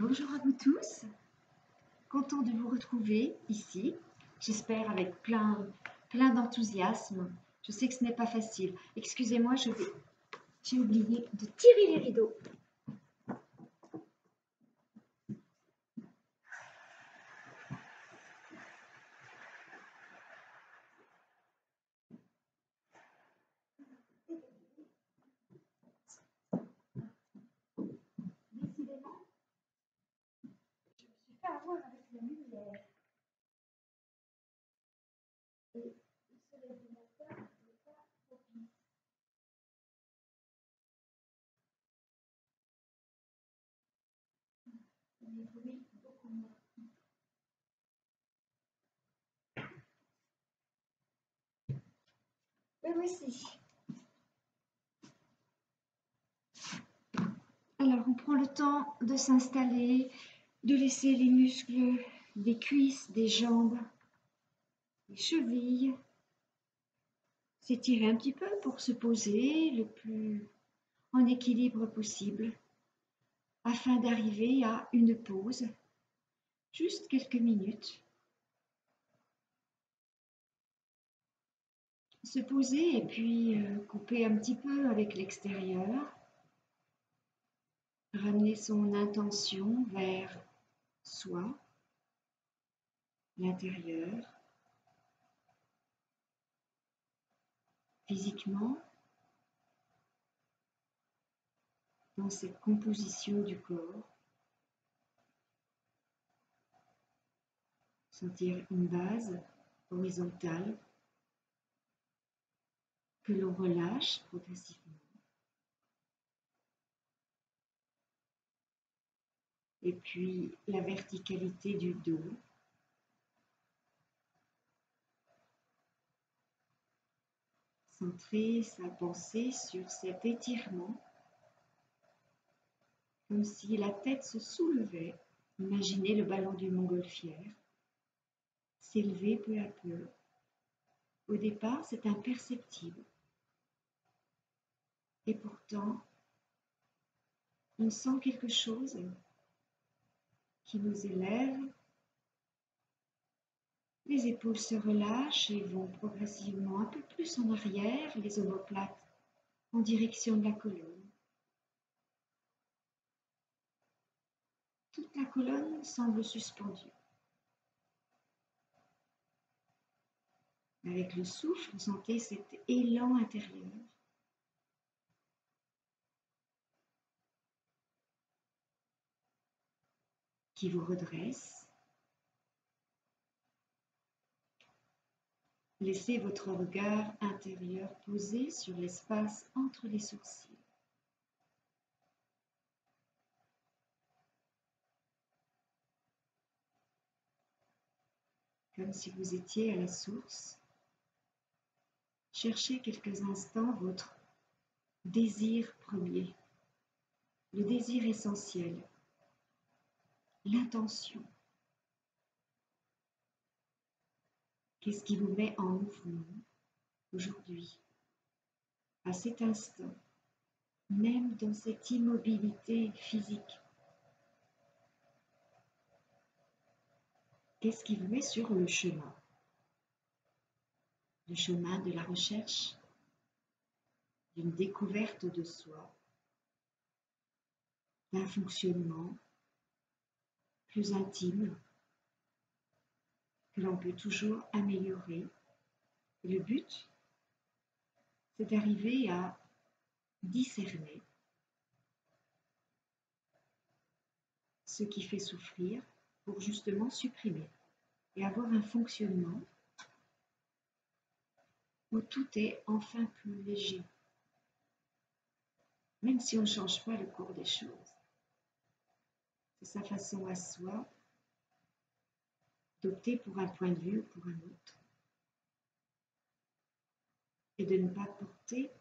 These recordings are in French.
Bonjour à vous tous, content de vous retrouver ici, j'espère avec plein d'enthousiasme. Je sais que ce n'est pas facile. Excusez-moi, j'ai oublié de tirer les rideaux. Décidément, je me suis fait avoir avec la lumière. Et le soleil du matin n'est pas propice. Les bruits beaucoup moins. Me voici. Alors, on prend le temps de s'installer, de laisser les muscles des cuisses, des jambes, des chevilles s'étirer un petit peu pour se poser le plus en équilibre possible afin d'arriver à une pause, juste quelques minutes. Se poser et puis couper un petit peu avec l'extérieur, ramener son intention vers soi, l'intérieur, physiquement, dans cette composition du corps, sentir une base horizontale que l'on relâche progressivement. Et puis la verticalité du dos, centrer sa pensée sur cet étirement, comme si la tête se soulevait. Imaginez le ballon du montgolfière s'élever peu à peu. Au départ, c'est imperceptible. Et pourtant, on sent quelque chose qui nous élève. Les épaules se relâchent et vont progressivement un peu plus en arrière, les omoplates en direction de la colonne. Toute la colonne semble suspendue. Avec le souffle, vous sentez cet élan intérieur qui vous redresse. Laissez votre regard intérieur posé sur l'espace entre les sourcils. Comme si vous étiez à la source. Cherchez quelques instants votre désir premier, le désir essentiel, l'intention. Qu'est-ce qui vous met en mouvement aujourd'hui, à cet instant, même dans cette immobilité physique? Qu'est-ce qui vous met sur le chemin? Le chemin de la recherche, d'une découverte de soi, d'un fonctionnement plus intime que l'on peut toujours améliorer. Et le but, c'est d'arriver à discerner ce qui fait souffrir pour justement supprimer et avoir un fonctionnement où tout est enfin plus léger, même si on ne change pas le cours des choses. C'est sa façon à soi d'opter pour un point de vue ou pour un autre et de ne pas porter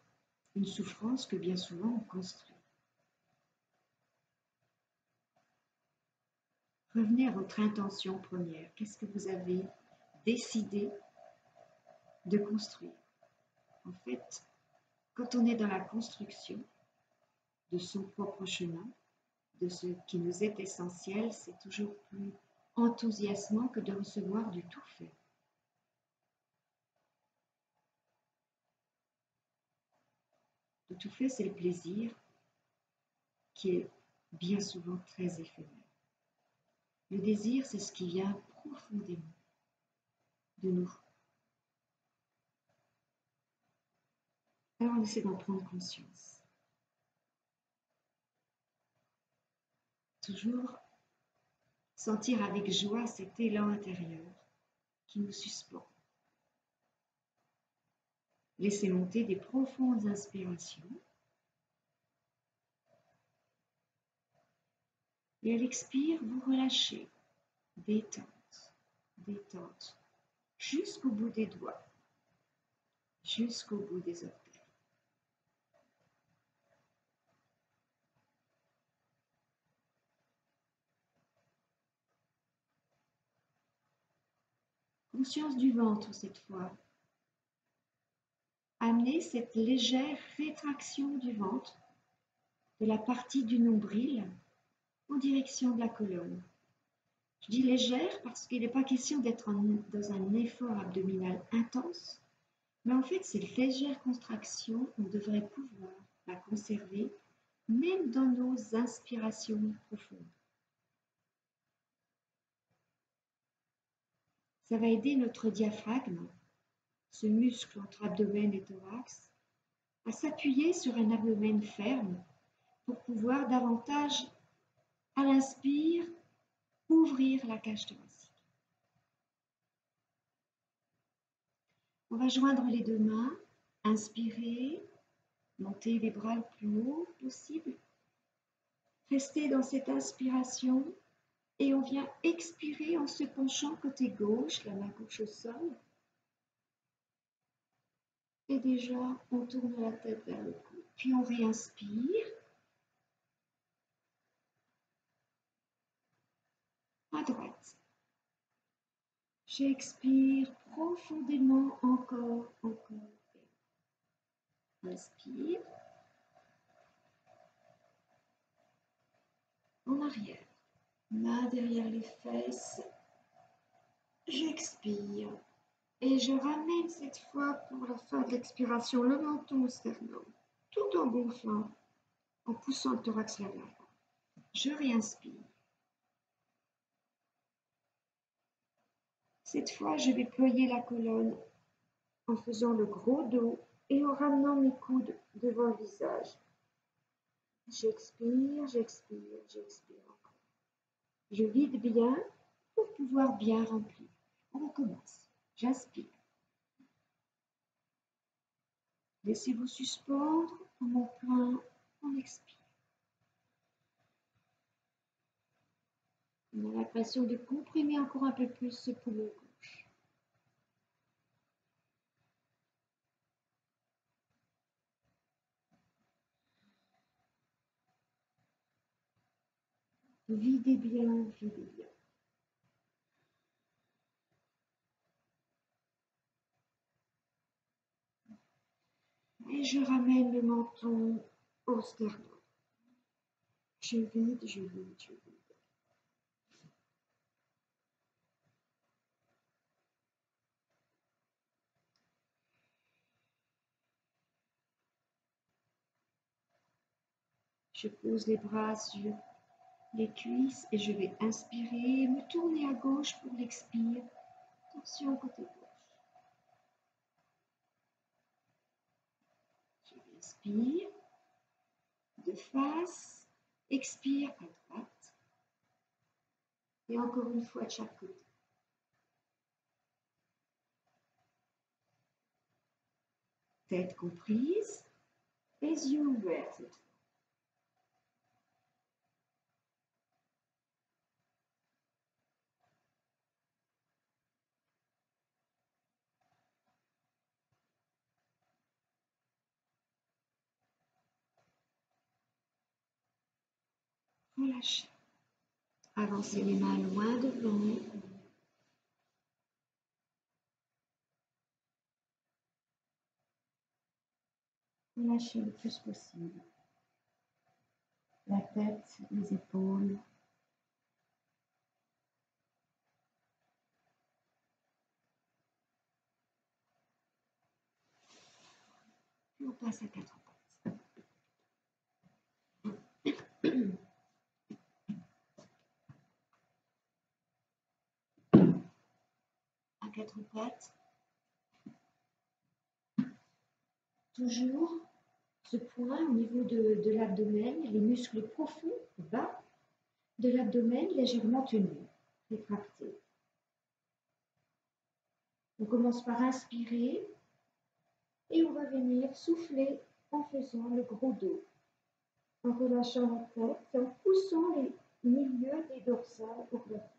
une souffrance que bien souvent on construit. Revenez à votre intention première. Qu'est-ce que vous avez décidé de construire? En fait, quand on est dans la construction de son propre chemin, de ce qui nous est essentiel, c'est toujours plus enthousiasmant que de recevoir du tout fait. Le tout fait, c'est le plaisir qui est bien souvent très éphémère. Le désir, c'est ce qui vient profondément de nous. Alors on essaie d'en prendre conscience. Toujours sentir avec joie cet élan intérieur qui nous suspend. Laissez monter des profondes inspirations. Et à l'expire, vous relâchez. Détente, détente, jusqu'au bout des doigts, jusqu'au bout des orteils. Conscience du ventre cette fois. Amenez cette légère rétraction du ventre de la partie du nombril en direction de la colonne. Je dis légère parce qu'il n'est pas question d'être dans un effort abdominal intense, mais en fait cette légère contraction, on devrait pouvoir la conserver même dans nos inspirations profondes. Ça va aider notre diaphragme, ce muscle entre abdomen et thorax, à s'appuyer sur un abdomen ferme pour pouvoir davantage, à l'inspire, ouvrir la cage thoracique. On va joindre les deux mains, inspirer, monter les bras le plus haut possible, rester dans cette inspiration et on vient expirer en se penchant côté gauche, la main gauche au sol. Et déjà, on tourne la tête vers le cou. Puis on réinspire. À droite. J'expire profondément encore. Inspire. En arrière. Main derrière les fesses. J'expire. Et je ramène cette fois pour la fin de l'expiration le menton au sternum, tout en gonflant, en poussant le thorax vers l'avant. Je réinspire. Cette fois, je vais ployer la colonne en faisant le gros dos et en ramenant mes coudes devant le visage. J'expire, j'expire, j'expire encore. Je vide bien pour pouvoir bien remplir. On recommence. J'inspire. Laissez-vous suspendre mon plein, on expire. On a l'impression de comprimer encore un peu plus ce poumon gauche. Videz bien, videz bien. Et je ramène le menton au sternum. Je vide, je vide, je vide. Je pose les bras sur les cuisses et je vais inspirer, me tourner à gauche pour l'expire. Attention côté gauche. Je inspire de face, expire à droite et encore une fois de chaque côté. Tête comprise, les yeux ouverts cette fois. Relâchez. Avancez les mains loin devant. Relâchez le plus possible. la tête, les épaules. Puis on passe à quatre pattes. À quatre pattes. Toujours ce point au niveau de l'abdomen, les muscles profonds, bas de l'abdomen légèrement tenus, rétractés. On commence par inspirer et on va venir souffler en faisant le gros dos, en relâchant la tête et en poussant les milieux des dorsales au plafond.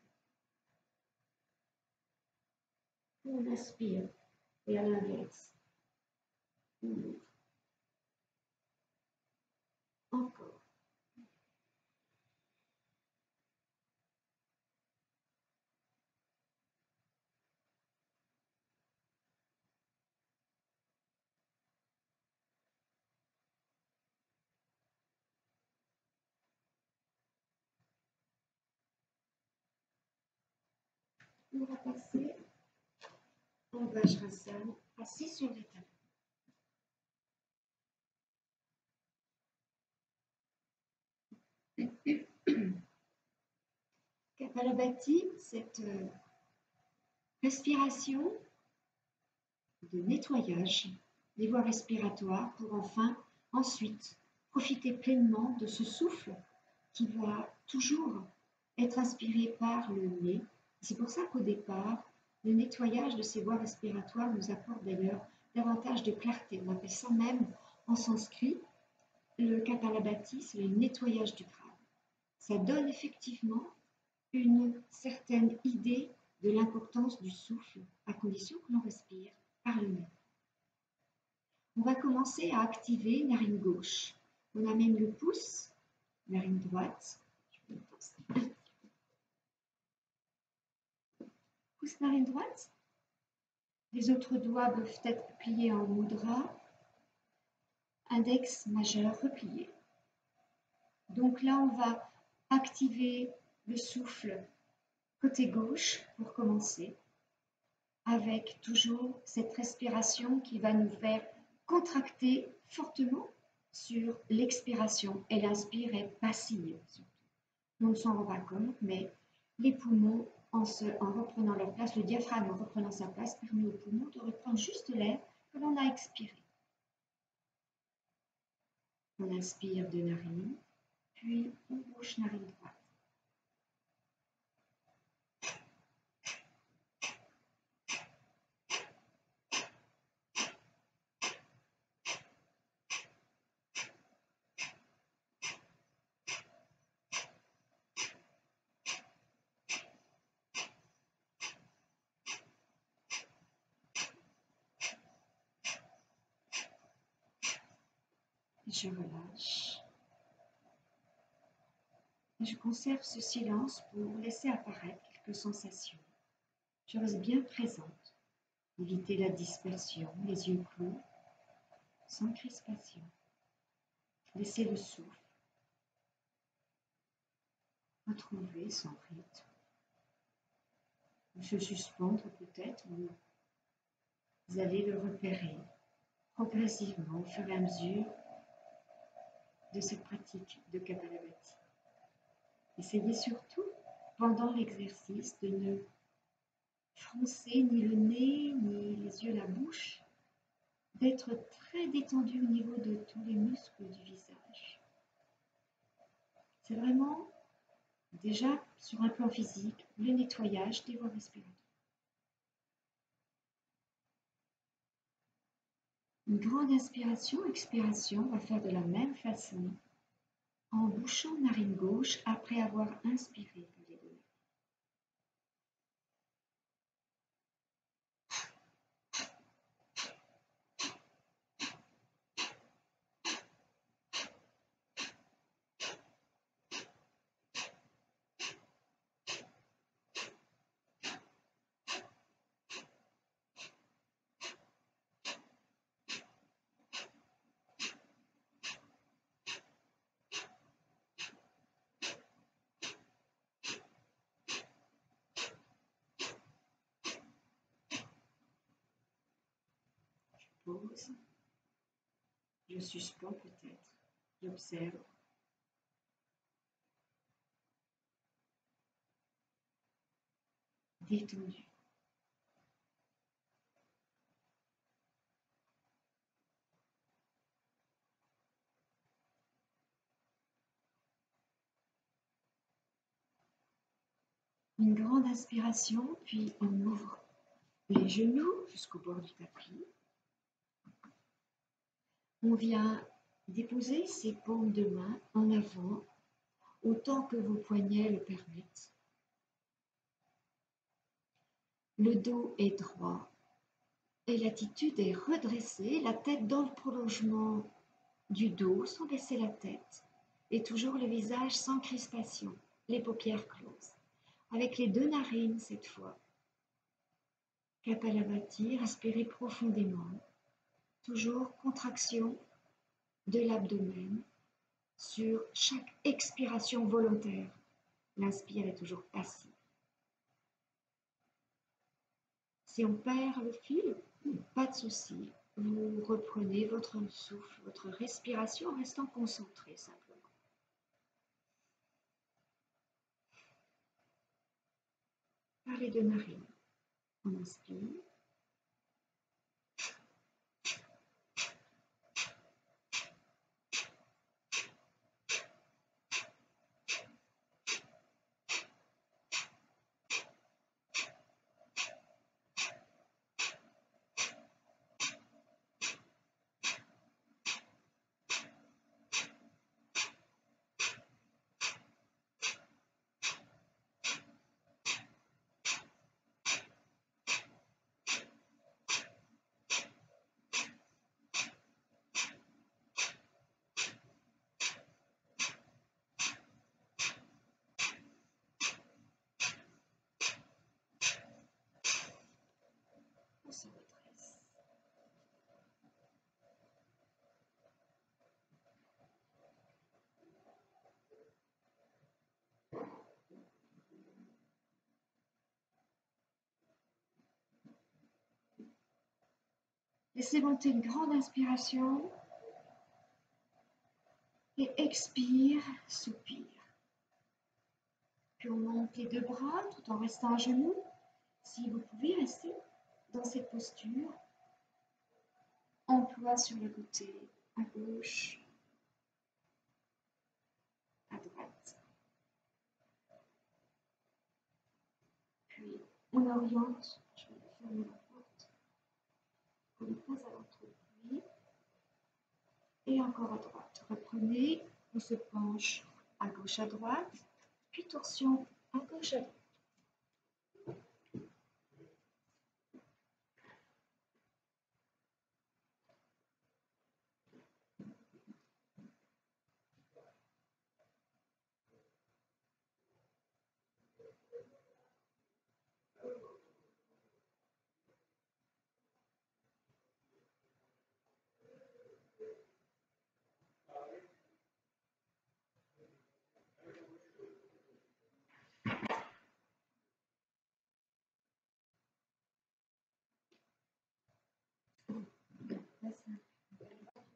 On inspire et à l'inverse. On ouvre. Encore. On va passer en Vajrasana, assis sur les talons. Kapalabhati, cette respiration de nettoyage des voies respiratoires pour enfin ensuite profiter pleinement de ce souffle qui va toujours être inspiré par le nez. C'est pour ça qu'au départ, le nettoyage de ces voies respiratoires nous apporte d'ailleurs davantage de clarté. On appelle ça même en sanskrit le Kapalabhati, c'est le nettoyage du crâne. Ça donne effectivement une certaine idée de l'importance du souffle, à condition que l'on respire par le nez. On va commencer à activer narine gauche. On amène le pouce, narine droite. Pouce, narine droite. Les autres doigts peuvent être pliés en mudra. Index majeur replié. Donc là, on va activer le souffle côté gauche pour commencer, avec toujours cette respiration qui va nous faire contracter fortement sur l'expiration. Et l'inspire est passive. On ne s'en rend pas compte, mais les poumons, en reprenant leur place, le diaphragme en reprenant sa place, permet aux poumons de reprendre juste l'air que l'on a expiré. On inspire de narine, puis on bouche narine droite. Je relâche. Et je conserve ce silence pour laisser apparaître quelques sensations. Je reste bien présente. Éviter la dispersion, les yeux clos, sans crispation. Laissez le souffle retrouver son rythme. Ou se suspendre peut-être, vous allez le repérer progressivement au fur et à mesure de cette pratique de Kapalabhati. Essayez surtout, pendant l'exercice, de ne froncer ni le nez, ni les yeux, la bouche, d'être très détendu au niveau de tous les muscles du visage. C'est vraiment, déjà, sur un plan physique, le nettoyage des voies respiratoires. Une grande inspiration, expiration, on va faire de la même façon, en bouchant narine gauche après avoir inspiré par les deux. pose. Je suspends peut-être. J'observe. Détendu. Une grande inspiration, puis on ouvre les genoux jusqu'au bord du tapis. On vient déposer ses paumes de main en avant, autant que vos poignets le permettent. Le dos est droit et l'attitude est redressée, la tête dans le prolongement du dos sans baisser la tête et toujours le visage sans crispation, les paupières closes. Avec les deux narines cette fois. Kapalabhati, respirez profondément. Toujours contraction de l'abdomen sur chaque expiration volontaire. L'inspire est toujours passif. Si on perd le fil, pas de souci. Vous reprenez votre souffle, votre respiration en restant concentré simplement. Par les deux narines. On inspire. On se redresse. Laissez monter une grande inspiration et expire, soupir. Puis on monte les deux bras tout en restant à genoux. Si vous pouvez rester dans cette posture, emploi sur le côté, à gauche, à droite. Puis on oriente, je vais fermer la porte pour ne pas avoir trop de bruit. Et encore à droite. Reprenez, on se penche à gauche à droite, puis torsion à gauche à droite.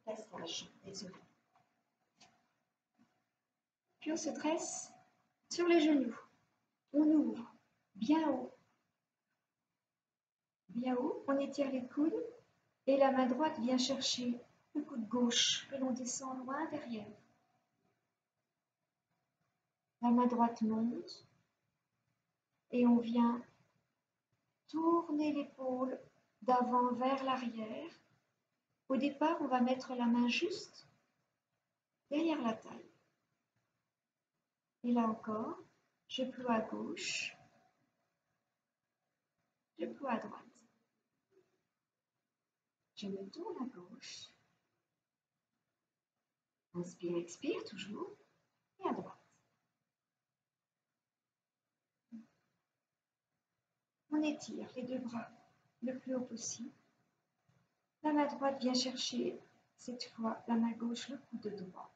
Passage, désolé. Puis on se dresse sur les genoux. On ouvre bien haut. Bien haut, on étire les coudes et la main droite vient chercher le coude gauche que l'on descend loin derrière. La main droite monte et on vient tourner l'épaule d'avant vers l'arrière. Au départ, on va mettre la main juste derrière la taille. Et là encore, je ploie à gauche, je ploie à droite. Je me tourne à gauche. Inspire, expire toujours. Et à droite. On étire les deux bras le plus haut possible. La main droite vient chercher, cette fois, la main gauche, le coude droit.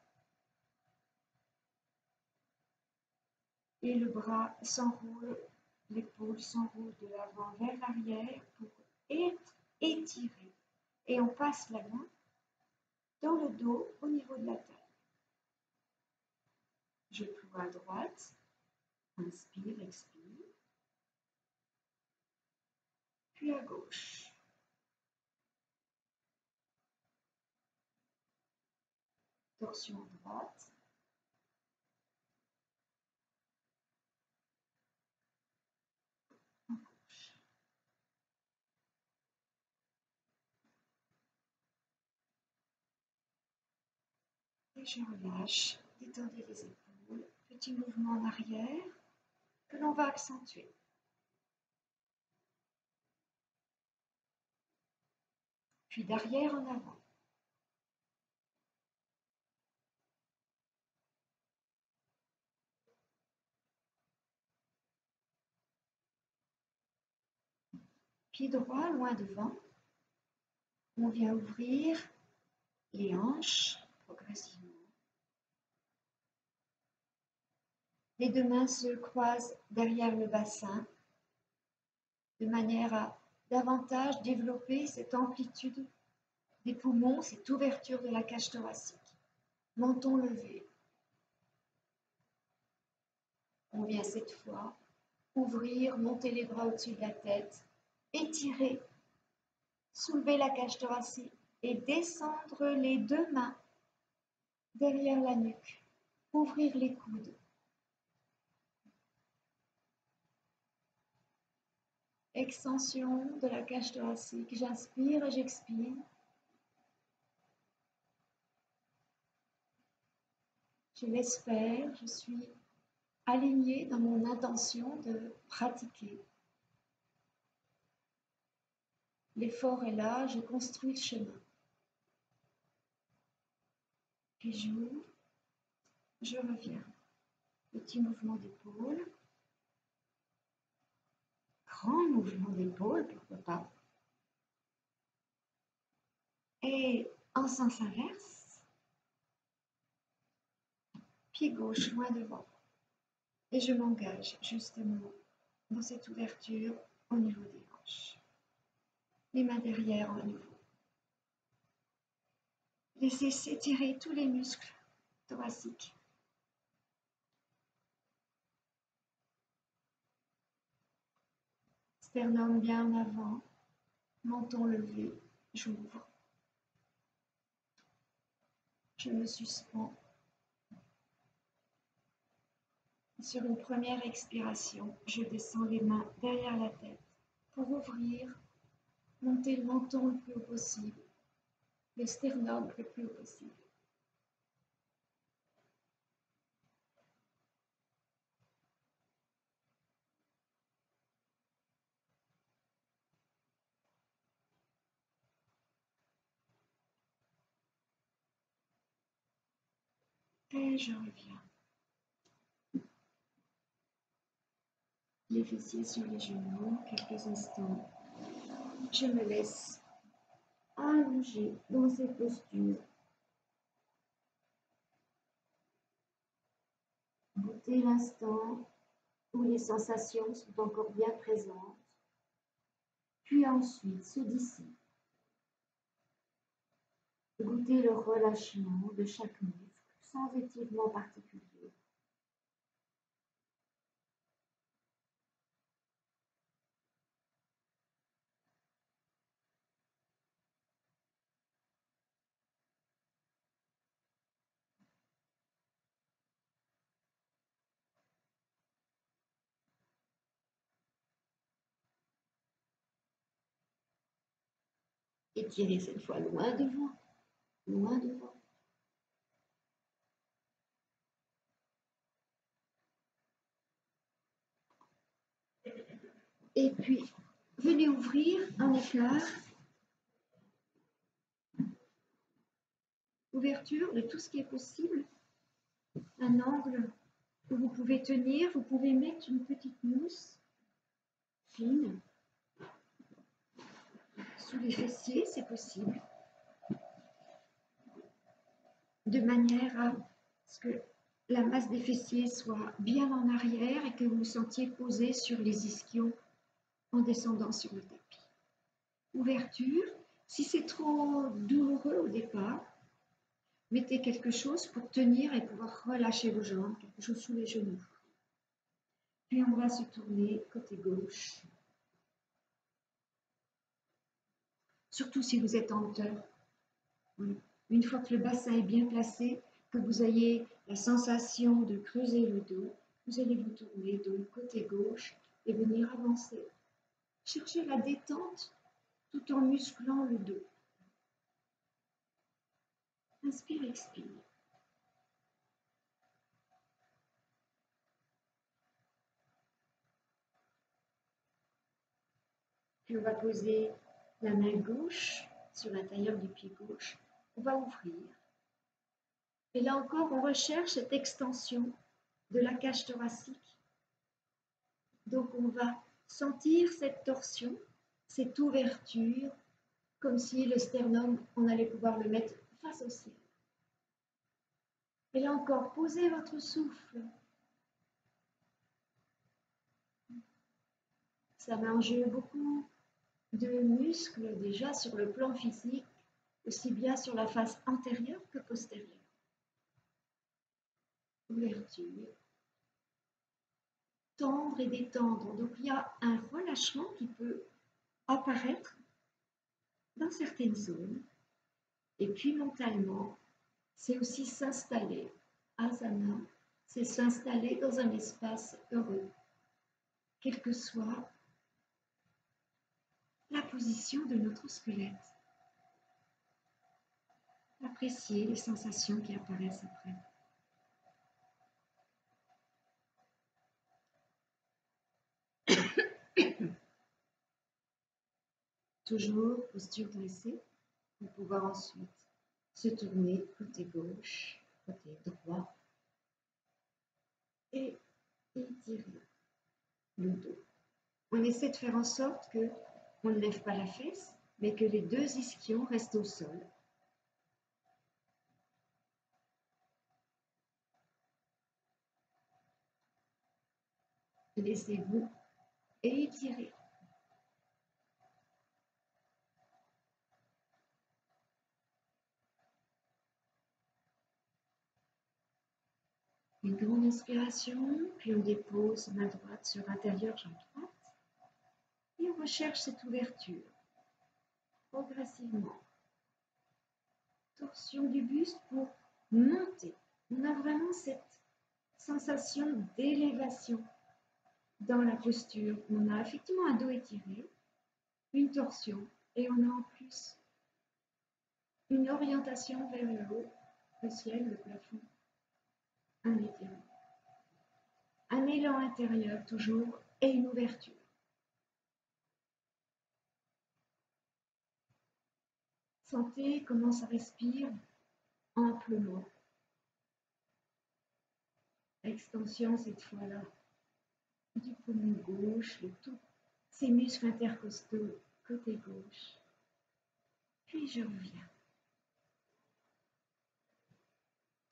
Et le bras s'enroule, l'épaule s'enroule de l'avant vers l'arrière pour être étiré. Et on passe la main dans le dos au niveau de la taille. Je ploie à droite, inspire, expire, puis à gauche. Torsion à droite, à gauche. Et je relâche, détendez les épaules, petit mouvement en arrière que l'on va accentuer. Puis d'arrière en avant. Pied droit loin devant. On vient ouvrir les hanches progressivement. Les deux mains se croisent derrière le bassin de manière à davantage développer cette amplitude des poumons, cette ouverture de la cage thoracique. Menton levé. On vient cette fois ouvrir, monter les bras au-dessus de la tête, étirer, soulever la cage thoracique et descendre les deux mains derrière la nuque. Ouvrir les coudes. Extension de la cage thoracique. J'inspire et j'expire. Je l'espère, je suis alignée dans mon intention de pratiquer. L'effort est là, je construis le chemin. Puis j'ouvre, je reviens. Petit mouvement d'épaule. Grand mouvement d'épaule, pourquoi pas. Et en sens inverse, pied gauche loin devant. Et je m'engage justement dans cette ouverture au niveau des hanches. Les mains derrière à nouveau. Laissez s'étirer tous les muscles thoraciques. Sternum bien en avant, menton levé, j'ouvre. Je me suspends. Sur une première expiration, je descends les mains derrière la tête pour ouvrir, monter le menton le plus haut possible, le sternum le plus haut possible. Et je reviens. Les fessiers sur les genoux, quelques instants. Je me laisse allonger dans cette posture. Goûter l'instant où les sensations sont encore bien présentes, puis ensuite se dissipent. Goûter le relâchement de chaque muscle sans étirement particulier. Étirez cette fois loin devant, loin devant. Et puis, venez ouvrir un écart. Ouverture de tout ce qui est possible. Un angle où vous pouvez tenir, vous pouvez mettre une petite mousse fine sous les fessiers, c'est possible. De manière à ce que la masse des fessiers soit bien en arrière et que vous vous sentiez posé sur les ischions en descendant sur le tapis. Ouverture, Si c'est trop douloureux au départ, mettez quelque chose pour tenir et pouvoir relâcher vos jambes, quelque chose sous les genoux. Puis on va se tourner côté gauche. Surtout si vous êtes en hauteur. Une fois que le bassin est bien placé, que vous ayez la sensation de creuser le dos, vous allez vous tourner donc côté gauche et venir avancer. Cherchez la détente tout en musclant le dos. Inspire, expire. Puis on va poser la main gauche sur l'intérieur du pied gauche. On va ouvrir. Et là encore, on recherche cette extension de la cage thoracique. Donc on va sentir cette torsion, cette ouverture, comme si le sternum, on allait pouvoir le mettre face au ciel. Et là encore, posez votre souffle. Ça met en jeu beaucoup de muscles déjà sur le plan physique, aussi bien sur la face antérieure que postérieure. Ouverture, tendre et détendre. Donc il y a un relâchement qui peut apparaître dans certaines zones. Et puis mentalement, c'est aussi s'installer. Asana, c'est s'installer dans un espace heureux, quelle que soit la position de notre squelette. Apprécier les sensations qui apparaissent après. Toujours posture dressée pour pouvoir ensuite se tourner côté gauche, côté droit et étirer le dos. On essaie de faire en sorte que on ne lève pas la fesse, mais que les deux ischions restent au sol. Laissez-vous étirer. Une grande inspiration, puis on dépose main droite sur l'intérieur, jambe droite. Et on recherche cette ouverture, progressivement. Torsion du buste pour monter. On a vraiment cette sensation d'élévation dans la posture. On a effectivement un dos étiré, une torsion, et on a en plus une orientation vers le haut, le ciel, le plafond, un étirement. Un élan intérieur toujours et une ouverture. Sentez comment ça respire amplement. Extension cette fois-là du poumon gauche, de tous ces muscles intercostaux côté gauche. Puis je reviens.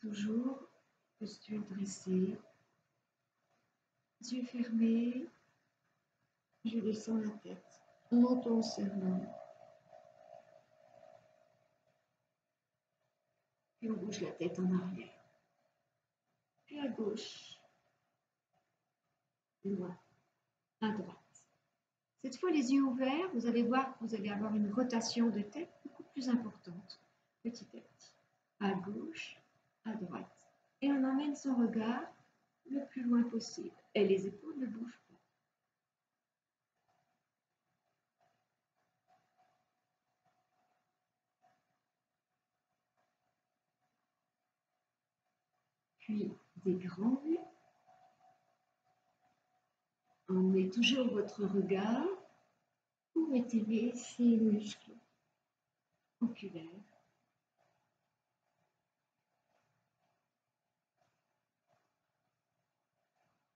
Toujours posture dressée, yeux fermés, je descends la tête, menton serrant. Puis on bouge la tête en arrière. Puis à gauche, loin, à droite. Cette fois, les yeux ouverts, vous allez voir que vous allez avoir une rotation de tête beaucoup plus importante, petit à petit. À gauche, à droite. Et on emmène son regard le plus loin possible. Et les épaules ne bougent pas. Puis des grands yeux. Emmenez toujours votre regard pour étirer ces muscles oculaires.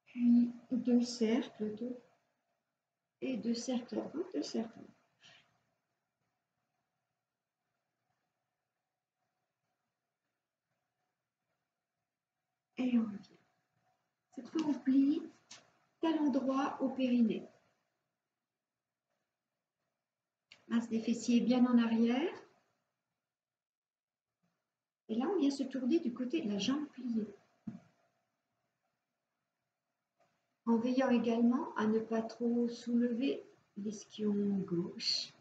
Puis deux cercles et deux cercles à droite, deux cercles à gauche. Et on revient. Cette fois, on plie talon droit au périnée. Masse des fessiers bien en arrière. Et là, on vient se tourner du côté de la jambe pliée. En veillant également à ne pas trop soulever l'ischion gauche.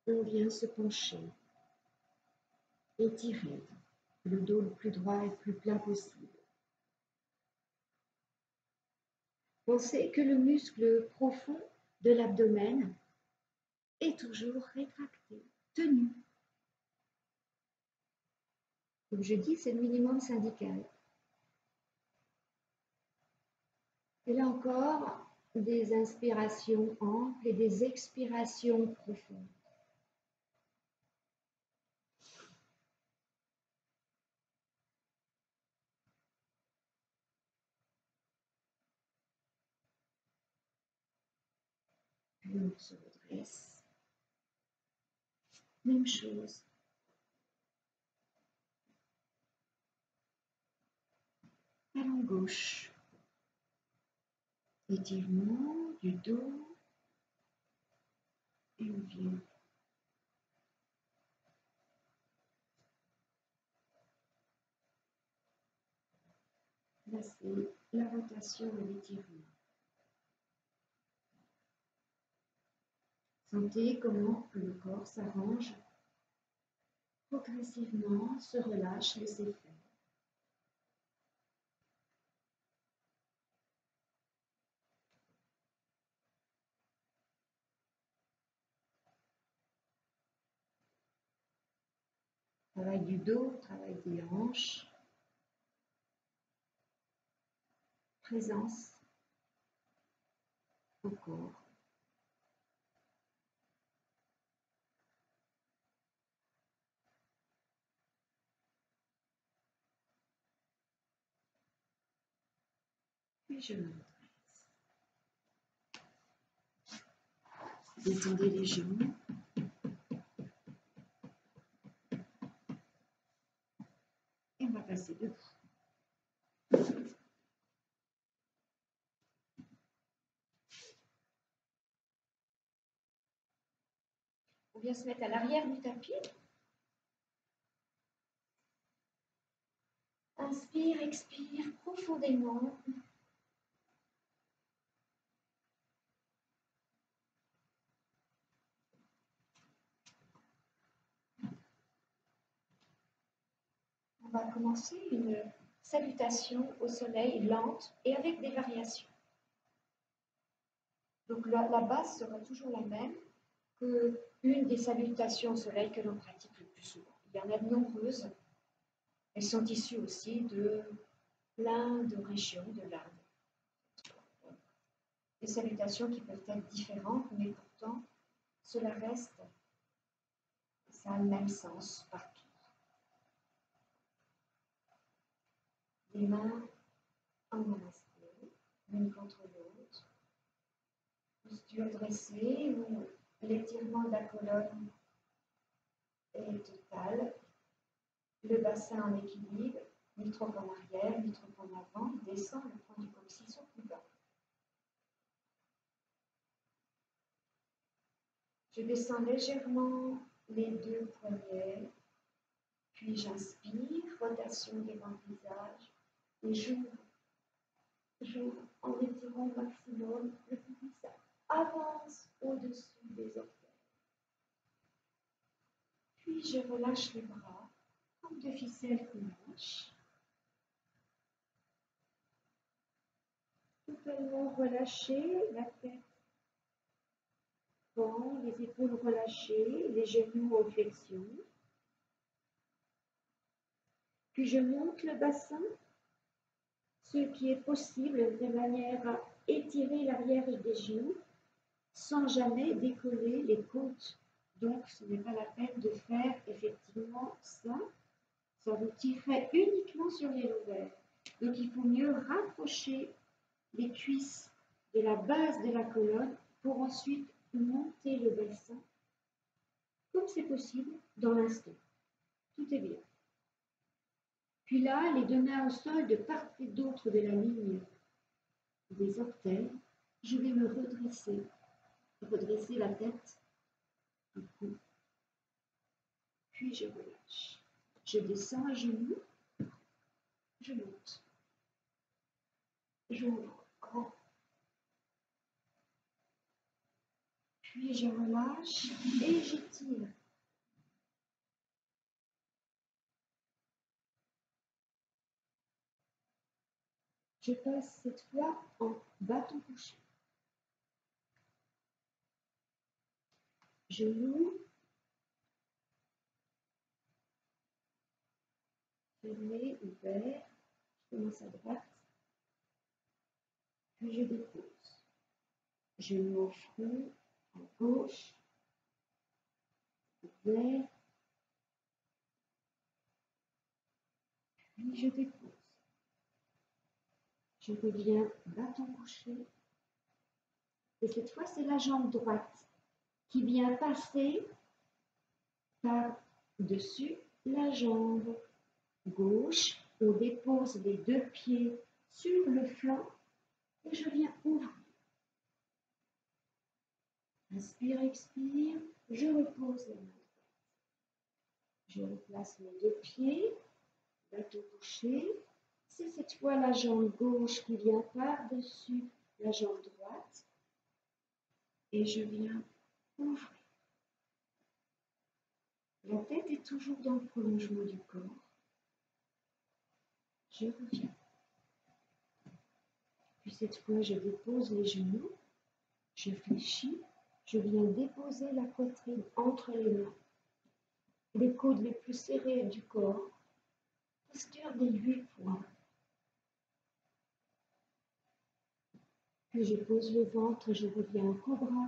On vient se pencher, étirer le dos le plus droit et le plus plat possible. Pensez que le muscle profond de l'abdomen est toujours rétracté, tenu. Comme je dis, c'est le minimum syndical. Et là encore, des inspirations amples et des expirations profondes. Puis on se redresse. Même chose. Talon gauche. Étirement du dos. Et on vient. Là, c'est la rotation et l'étirement. Sentez comment le corps s'arrange progressivement, se relâche, laissez faire. Travail du dos, travail des hanches. Présence au corps. Puis je me redresse. Détendez les jambes. Et on va passer debout. On vient se mettre à l'arrière du tapis. Inspire, expire profondément. On va commencer une salutation au soleil lente et avec des variations. Donc la base sera toujours la même que une des salutations au soleil que l'on pratique le plus souvent. Il y en a de nombreuses. Elles sont issues aussi de plein de régions de l'Inde. Des salutations qui peuvent être différentes, mais pourtant, cela reste, ça a le même sens partout. Les mains en namasté, l'une contre l'autre, posture dressée où l'étirement de la colonne est total, le bassin en équilibre, ni trop en arrière, ni trop en avant, descend le point du coccyx au plus bas. Je descends légèrement les deux poignets, puis j'inspire, rotation devant le visage, et j'ouvre en étirant au maximum, le pouce avance au-dessus des orteils. Puis je relâche les bras, comme deux ficelles qu'on lâche. Totalement relâché, la tête pend, les épaules relâchées, les genoux en flexion. Puis je monte le bassin, ce qui est possible de manière à étirer l'arrière des genoux sans jamais décoller les côtes. Donc ce n'est pas la peine de faire effectivement ça. Ça vous tirerait uniquement sur les lombaires. Donc il faut mieux rapprocher les cuisses de la base de la colonne pour ensuite monter le bassin comme c'est possible dans l'instant. Tout est bien. Puis là, les deux mains au sol de part et d'autre de la ligne des orteils, je vais me redresser la tête un coup. Puis je relâche. Je descends à genoux, je monte. J'ouvre grand. Puis je relâche et j'étire. Je passe cette fois en bâton couché. Genoux, fermé, ouvert. Je commence à droite. Puis je dépose. Genoux au front, à gauche, ouvert. Puis je dépose. Je reviens bâton couché. Et cette fois, c'est la jambe droite qui vient passer par-dessus la jambe gauche. On dépose les deux pieds sur le flanc et je viens ouvrir. Inspire, expire, je repose la main droite. Je replace mes deux pieds, bâton couché. C'est cette fois la jambe gauche qui vient par-dessus la jambe droite. Et je viens ouvrir. La tête est toujours dans le prolongement du corps. Je reviens. Puis cette fois, je dépose les genoux. Je fléchis. Je viens déposer la poitrine entre les mains. Les coudes les plus serrés du corps. Posture des 8 points. Puis je pose le ventre, je reviens en cobra.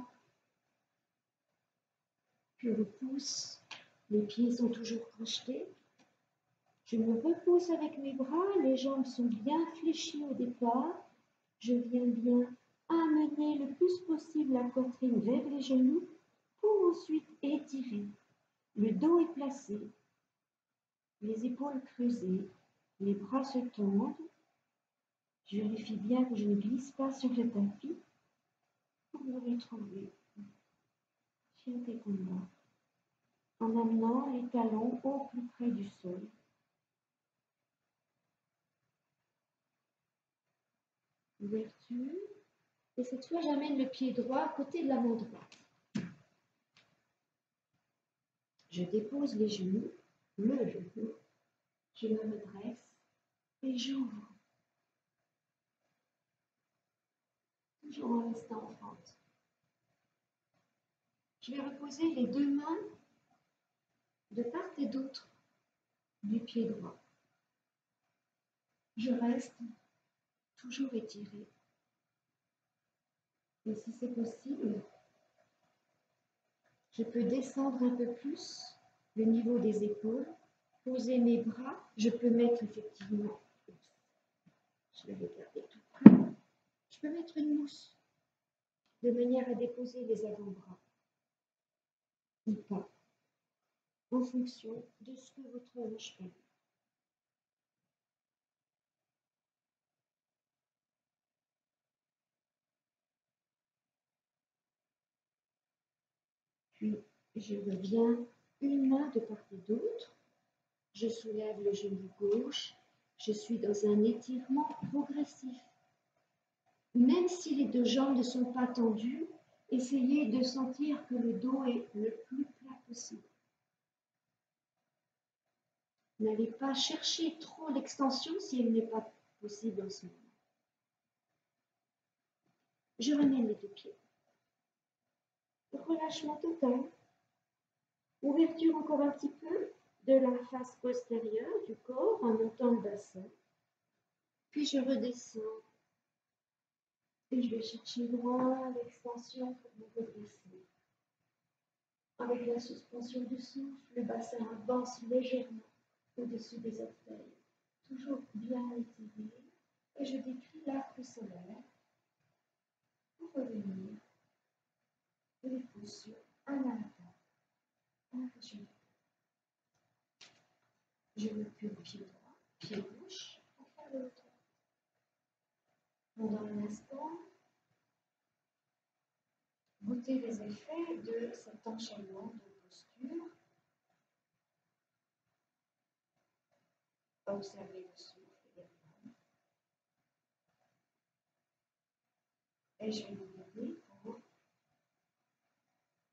Je repousse. Les pieds sont toujours projetés. Je me repousse avec mes bras. Les jambes sont bien fléchies au départ. Je viens bien amener le plus possible la poitrine vers les genoux pour ensuite étirer. Le dos est placé. Les épaules creusées. Les bras se tendent. Je vérifie bien que je ne glisse pas sur le tapis pour me retrouver chien de combat en amenant les talons au plus près du sol. Ouverture. Et cette fois, j'amène le pied droit à côté de la main droite. Je dépose les genoux, le genou. Je me redresse et j'ouvre. Toujours en restant en fente. Je vais reposer les deux mains de part et d'autre du pied droit. Je reste toujours étiré. Et si c'est possible, je peux descendre un peu plus le niveau des épaules, poser mes bras. Je peux mettre effectivement, je vais regarder tout près, je peux mettre une mousse de manière à déposer les avant-bras ou pas, en fonction de ce que votre hanche permet. Puis, je reviens une main de part et d'autre. Je soulève le genou gauche. Je suis dans un étirement progressif. Même si les deux jambes ne sont pas tendues, essayez de sentir que le dos est le plus plat possible. N'allez pas chercher trop l'extension si elle n'est pas possible en ce moment. Je ramène les deux pieds. Relâchement total. Ouverture encore un petit peu de la face postérieure du corps en montant le bassin. Puis je redescends. Et je vais chercher droit l'extension pour me redresser. Avec la suspension du souffle, le bassin avance légèrement au-dessus des orteils. Toujours bien étiré. Et je décris l'arc solaire pour revenir. Les pouces sur un à la table. Je recule pied droit, pied gauche pour faire le tour. Pendant un instant, vous goûter les effets de cet enchaînement de postures. Observez le souffle également. Et je vais vous guider pour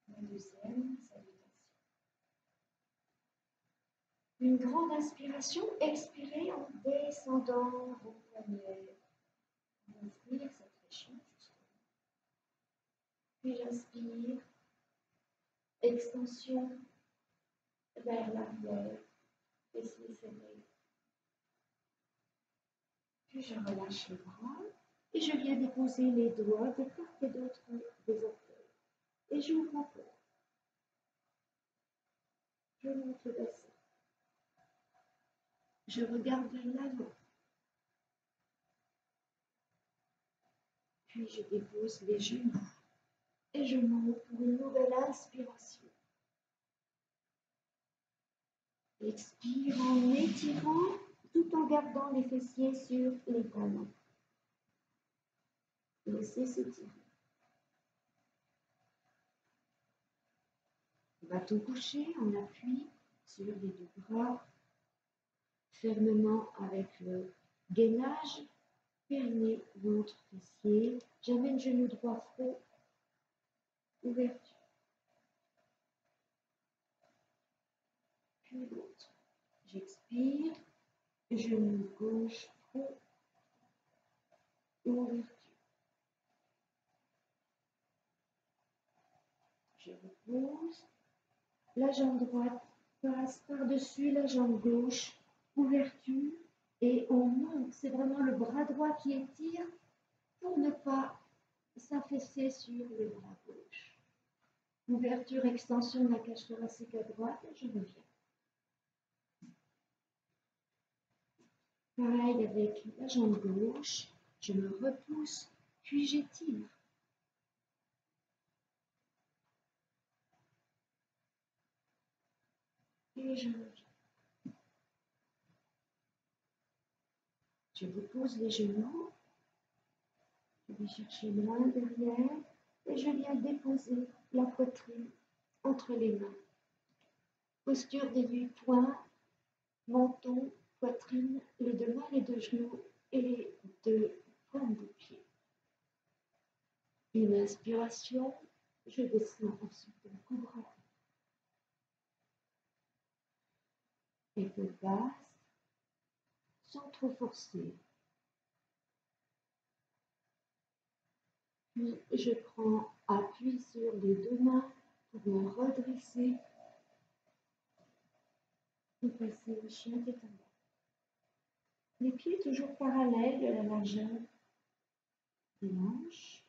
la deuxième salutation. Une grande inspiration, expirez en descendant vos poignets. Ouvrir cette région justement. Puis j'inspire, extension vers l'arrière, fessiers serrés. Puis je relâche les bras et je viens déposer les doigts de part et d'autre des orteils. Et j'ouvre la porte. Je monte le bassin. Je regarde l'avant. Puis je dépose les genoux et je monte pour une nouvelle inspiration. Expire en étirant tout en gardant les fessiers sur les talons. Laissez s'étirer. Bâton couché en appui sur les deux bras, fermement avec le gainage, périnée, ventre, fessier. J'amène genou droit, front, ouverture. Puis l'autre. J'expire, genou gauche, front, ouverture. Je repose. La jambe droite passe par-dessus la jambe gauche, ouverture, et on monte. C'est vraiment le bras droit qui étire pour ne pas s'affaisser sur le bras gauche. Ouverture, extension de la cage thoracique à droite, et je reviens. Pareil avec la jambe gauche, je me repousse, puis j'étire. Et je reviens. Je dépose les genoux, je vais chercher loin derrière et je viens déposer la poitrine entre les mains. Posture des 8 points, menton, poitrine, les deux mains, les deux genoux et les deux pointes de pied. Une inspiration, je descends ensuite le cobra. Épaules basses, sans trop forcer. Puis je prends appui sur les deux mains pour me redresser et passer le chien tête en bas. Les pieds toujours parallèles de la largeur des hanches.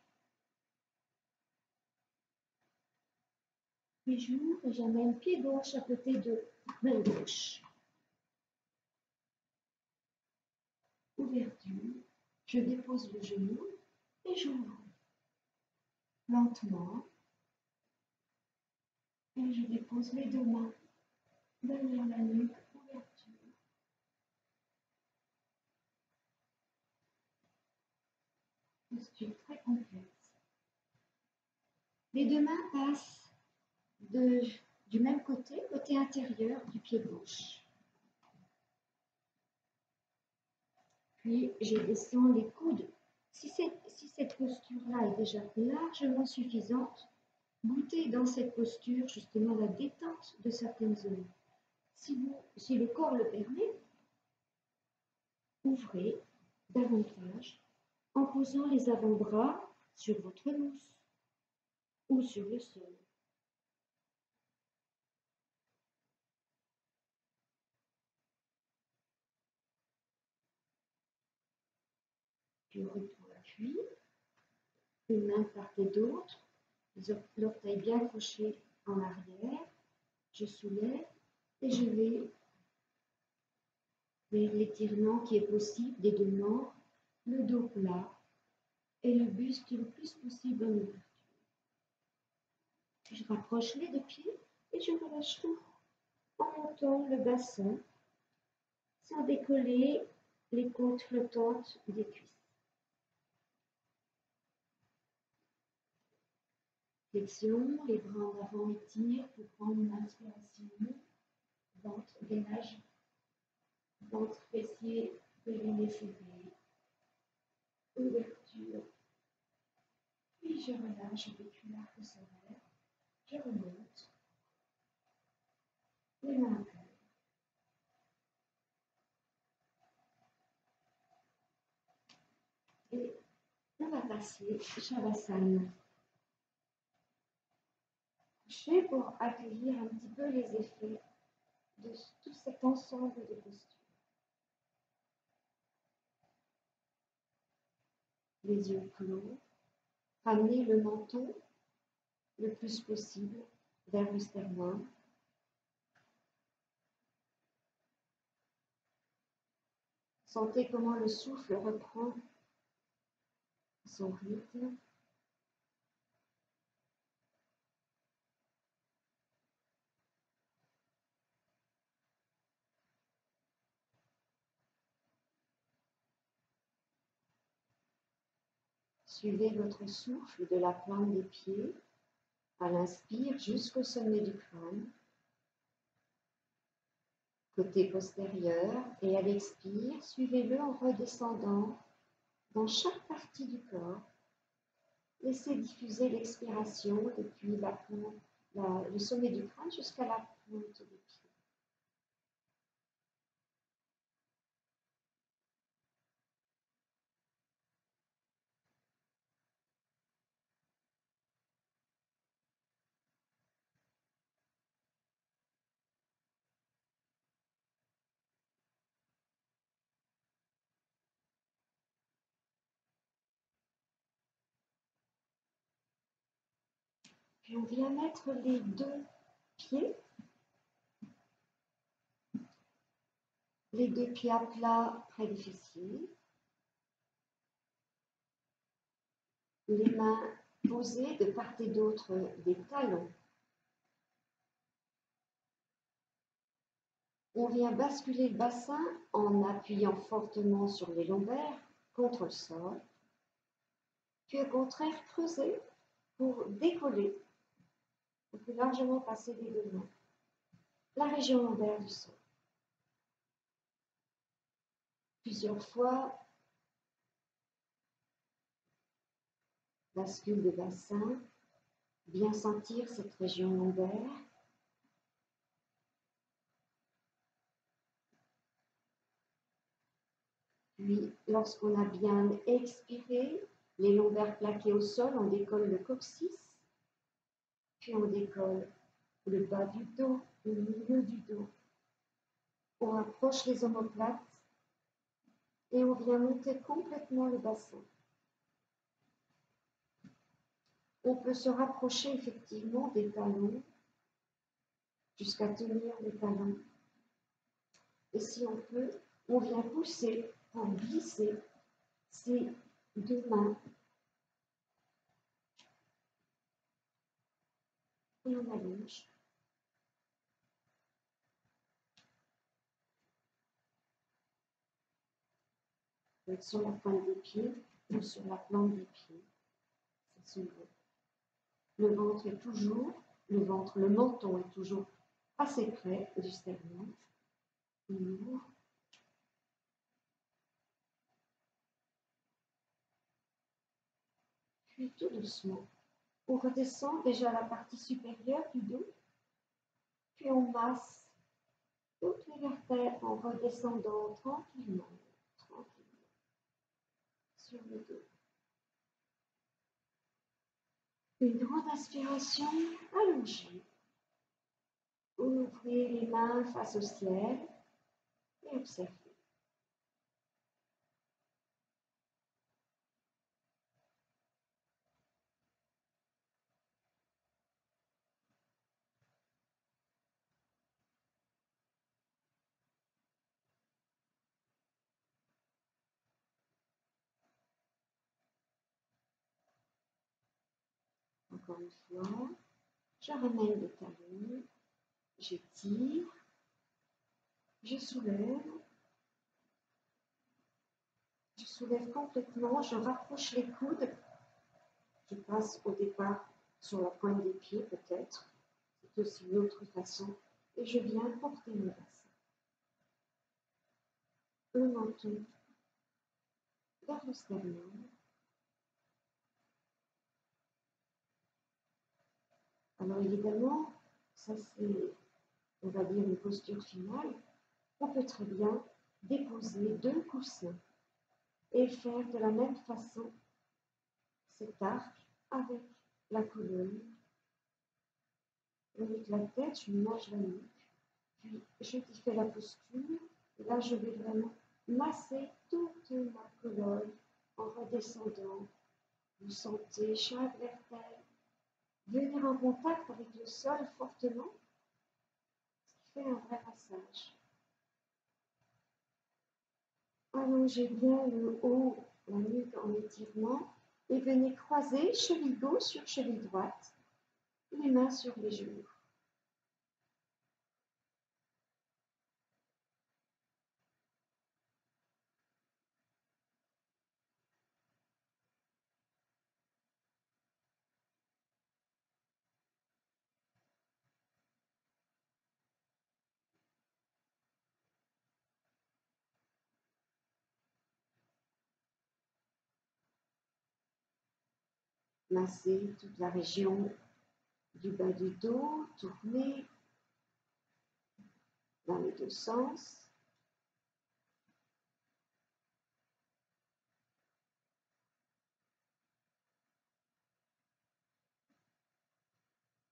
Puis j'ouvre et j'amène pied gauche à côté de main gauche. Ouverture, je dépose le genou et j'ouvre lentement. Et je dépose les deux mains derrière la nuque, ouverture. Posture très complète. Les deux mains passent du même côté, côté intérieur du pied gauche. Puis je descends les coudes. Si cette posture-là est déjà largement suffisante, goûtez dans cette posture justement la détente de certaines zones. Si le corps le permet, ouvrez davantage en posant les avant-bras sur votre mousse ou sur le sol. Puis retour appui, une main par et d'autre, l'orteil bien accroché en arrière, je soulève et je vais vers l'étirement qui est possible des deux membres, le dos plat et le buste le plus possible en ouverture. Puis je rapproche les deux pieds et je relâche tout en montant le bassin sans décoller les côtes flottantes des cuisses. Flexion, les bras en avant étirent pour prendre une inspiration. Ventre, gainage, ventre, fessier, périnée serré. Ouverture. Puis je relâche auriculaire que solaire. Je remonte. Les mains à cœur. Et on va passer Shavasana. Couché pour accueillir un petit peu les effets de tout cet ensemble de postures. Les yeux clos, ramenez le menton le plus possible vers le sternum. Sentez comment le souffle reprend son rythme. Suivez votre souffle de la plante des pieds à l'inspire jusqu'au sommet du crâne, côté postérieur, et à l'expire, suivez-le en redescendant dans chaque partie du corps. Laissez diffuser l'expiration depuis le sommet du crâne jusqu'à la pointe des pieds. Puis on vient mettre les deux pieds à plat près des fessiers. Les mains posées de part et d'autre des talons. On vient basculer le bassin en appuyant fortement sur les lombaires contre le sol. Puis au contraire, creuser pour décoller. On peut largement passer les deux mains. La région lombaire du sol. Plusieurs fois, bascule le bassin, bien sentir cette région lombaire. Puis, lorsqu'on a bien expiré, les lombaires plaqués au sol, on décolle le coccyx, puis on décolle le bas du dos, le milieu du dos. On rapproche les omoplates et on vient monter complètement le bassin. On peut se rapprocher effectivement des talons jusqu'à tenir les talons. Et si on peut, on vient pousser pour glisser ces deux mains. Et on allonge. On peut être sur la pointe des pieds ou sur la plante des pieds. C'est souvent. Le menton est toujours assez près du sternum. On ouvre. Puis tout doucement, on redescend déjà la partie supérieure du dos. Puis on masse toutes les vertèbres en redescendant tranquillement sur le dos. Une grande inspiration allongée. Ouvrez les mains face au ciel et observez. Encore une fois, je ramène le talon, j'étire, je soulève complètement, je rapproche les coudes, je passe au départ sur la pointe des pieds peut-être. C'est aussi une autre façon. Et je viens porter mon bassin. Le menton vers le sternum. Alors évidemment, ça c'est, on va dire, une posture finale. On peut très bien déposer 2 coussins et faire de la même façon cet arc avec la colonne. Avec la tête, je ménage la nuque, puis je fais la posture. Et là, je vais vraiment masser toute ma colonne en redescendant. Vous sentez chaque vertèbre venir en contact avec le sol fortement, ce qui fait un vrai massage. Allongez bien le haut, la nuque en étirement et venez croiser cheville gauche sur cheville droite, les mains sur les genoux. Massez toute la région du bas du dos, tournez dans les 2 sens.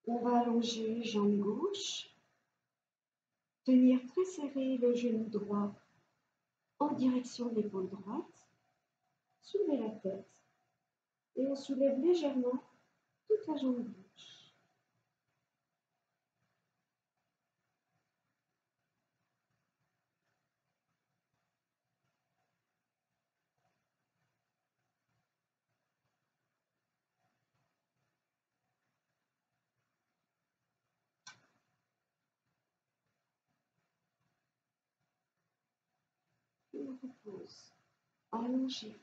On va allonger jambe gauche, tenir très serré le genou droit en direction de l'épaule droite, soulevez la tête et on soulève légèrement toute la jambe gauche. Et on repose, allongé.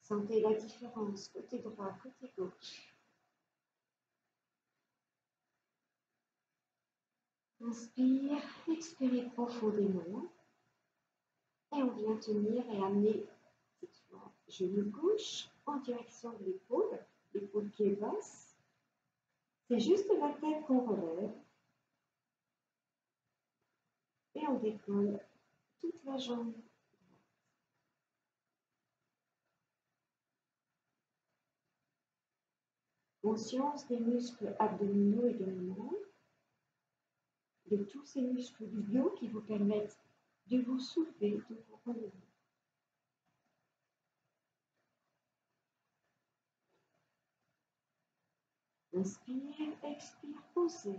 Sentez la différence côté droit, côté gauche. Inspire, expirez profondément. Et on vient tenir et amener cette fois genou gauche en direction de l'épaule qui est basse. C'est juste la tête qu'on relève. Et on décolle toute la jambe. Conscience des muscles abdominaux également, de tous ces muscles du dos qui vous permettent de vous soulever, de vous relever. Inspire, expire, posez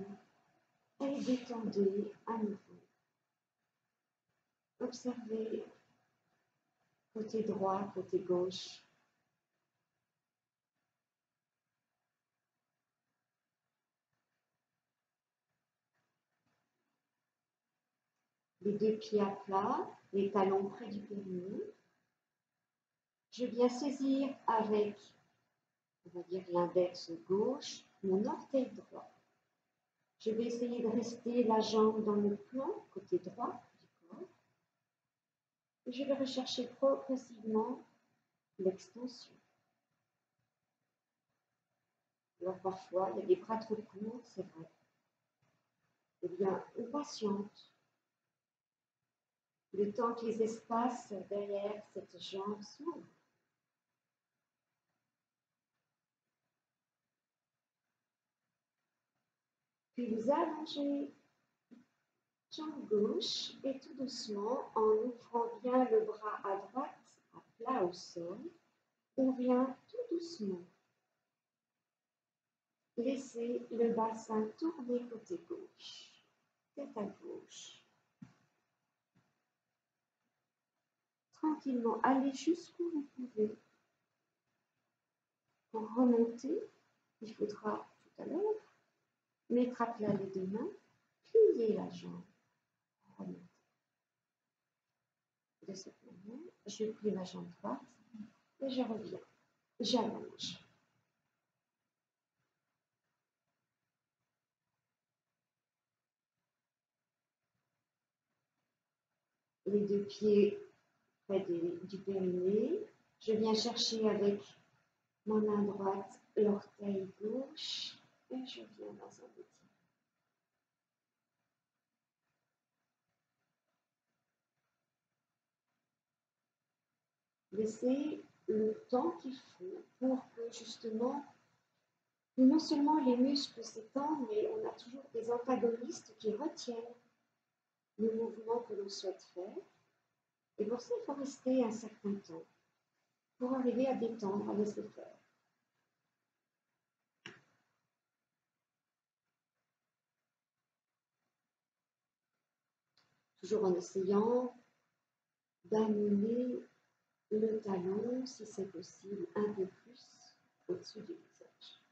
et détendez à nouveau. Observez côté droit, côté gauche. Les 2 pieds à plat, les talons près du périnée. Je viens saisir avec, on va dire, l'index gauche, mon orteil droit. Je vais essayer de rester la jambe dans le plan, côté droit du corps. Et je vais rechercher progressivement l'extension. Alors parfois, il y a des bras trop courts, c'est vrai. Eh bien, on patiente. Le temps que les espaces derrière cette jambe s'ouvrent. Puis vous allongez jambe gauche et tout doucement, en ouvrant bien le bras à droite, à plat au sol, on vient tout doucement laisser le bassin tourner côté gauche, tête à gauche. Tranquillement, allez jusqu'où vous pouvez. Pour remonter, il faudra tout à l'heure mettre à plat les 2 mains, plier la jambe, remonter. De cette manière, je plie ma jambe droite et je reviens. J'allonge. Les deux pieds près du périnée. Je viens chercher avec ma main droite l'orteil gauche et je viens dans un étirement. Laissez le temps qu'il faut pour que justement, non seulement les muscles s'étendent, mais on a toujours des antagonistes qui retiennent le mouvement que l'on souhaite faire. Et pour ça, il faut rester un certain temps pour arriver à détendre, à laisser faire. Toujours en essayant d'amener le talon, si c'est possible, un peu plus au-dessus du visage.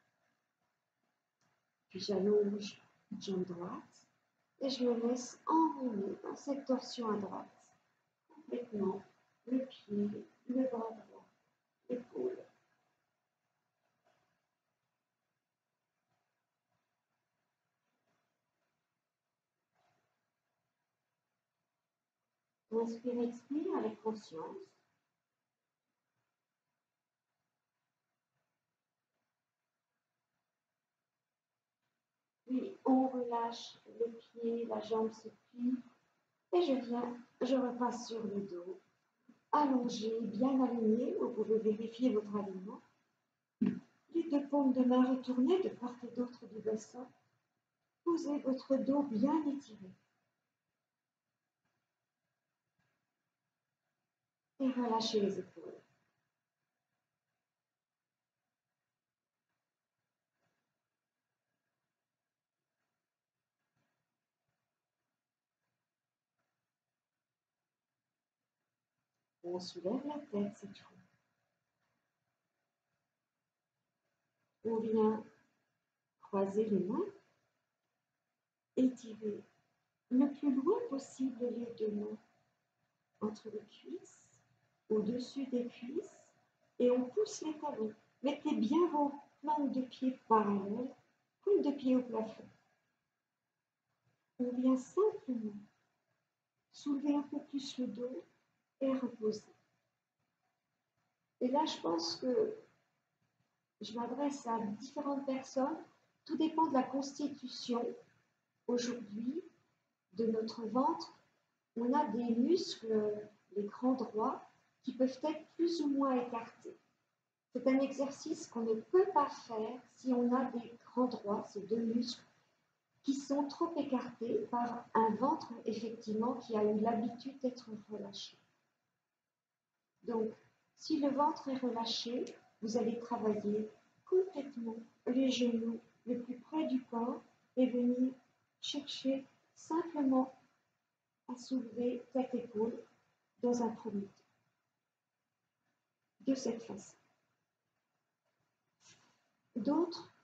Puis j'allonge la jambe droite et je me laisse emmener dans cette torsion à droite. Complètement le pied, le bras droit, l'épaule. Inspire, expire avec conscience. Puis on relâche le pied, la jambe se plie et je repasse sur le dos. Allongé, bien aligné, vous pouvez vérifier votre alignement. Les deux paumes de main retournées de part et d'autre du bassin. Posez votre dos bien étiré. Et relâchez les épaules. On soulève la tête cette fois. On vient croiser les mains, étirer le plus loin possible les deux mains entre les cuisses, au-dessus des cuisses, et on pousse les talons. Mettez bien vos plantes de pied parallèles, pointe de pied au plafond. On vient simplement soulever un peu plus le dos et reposer. Et là, je pense que je m'adresse à différentes personnes. Tout dépend de la constitution aujourd'hui de notre ventre. On a des muscles, les grands droits, qui peuvent être plus ou moins écartés. C'est un exercice qu'on ne peut pas faire si on a des grands droits, ces deux muscles, qui sont trop écartés par un ventre, effectivement, qui a eu l'habitude d'être relâché. Donc, si le ventre est relâché, vous allez travailler complètement les genoux le plus près du corps et venir chercher simplement à soulever tête-épaule dans un premier temps. De cette façon. D'autres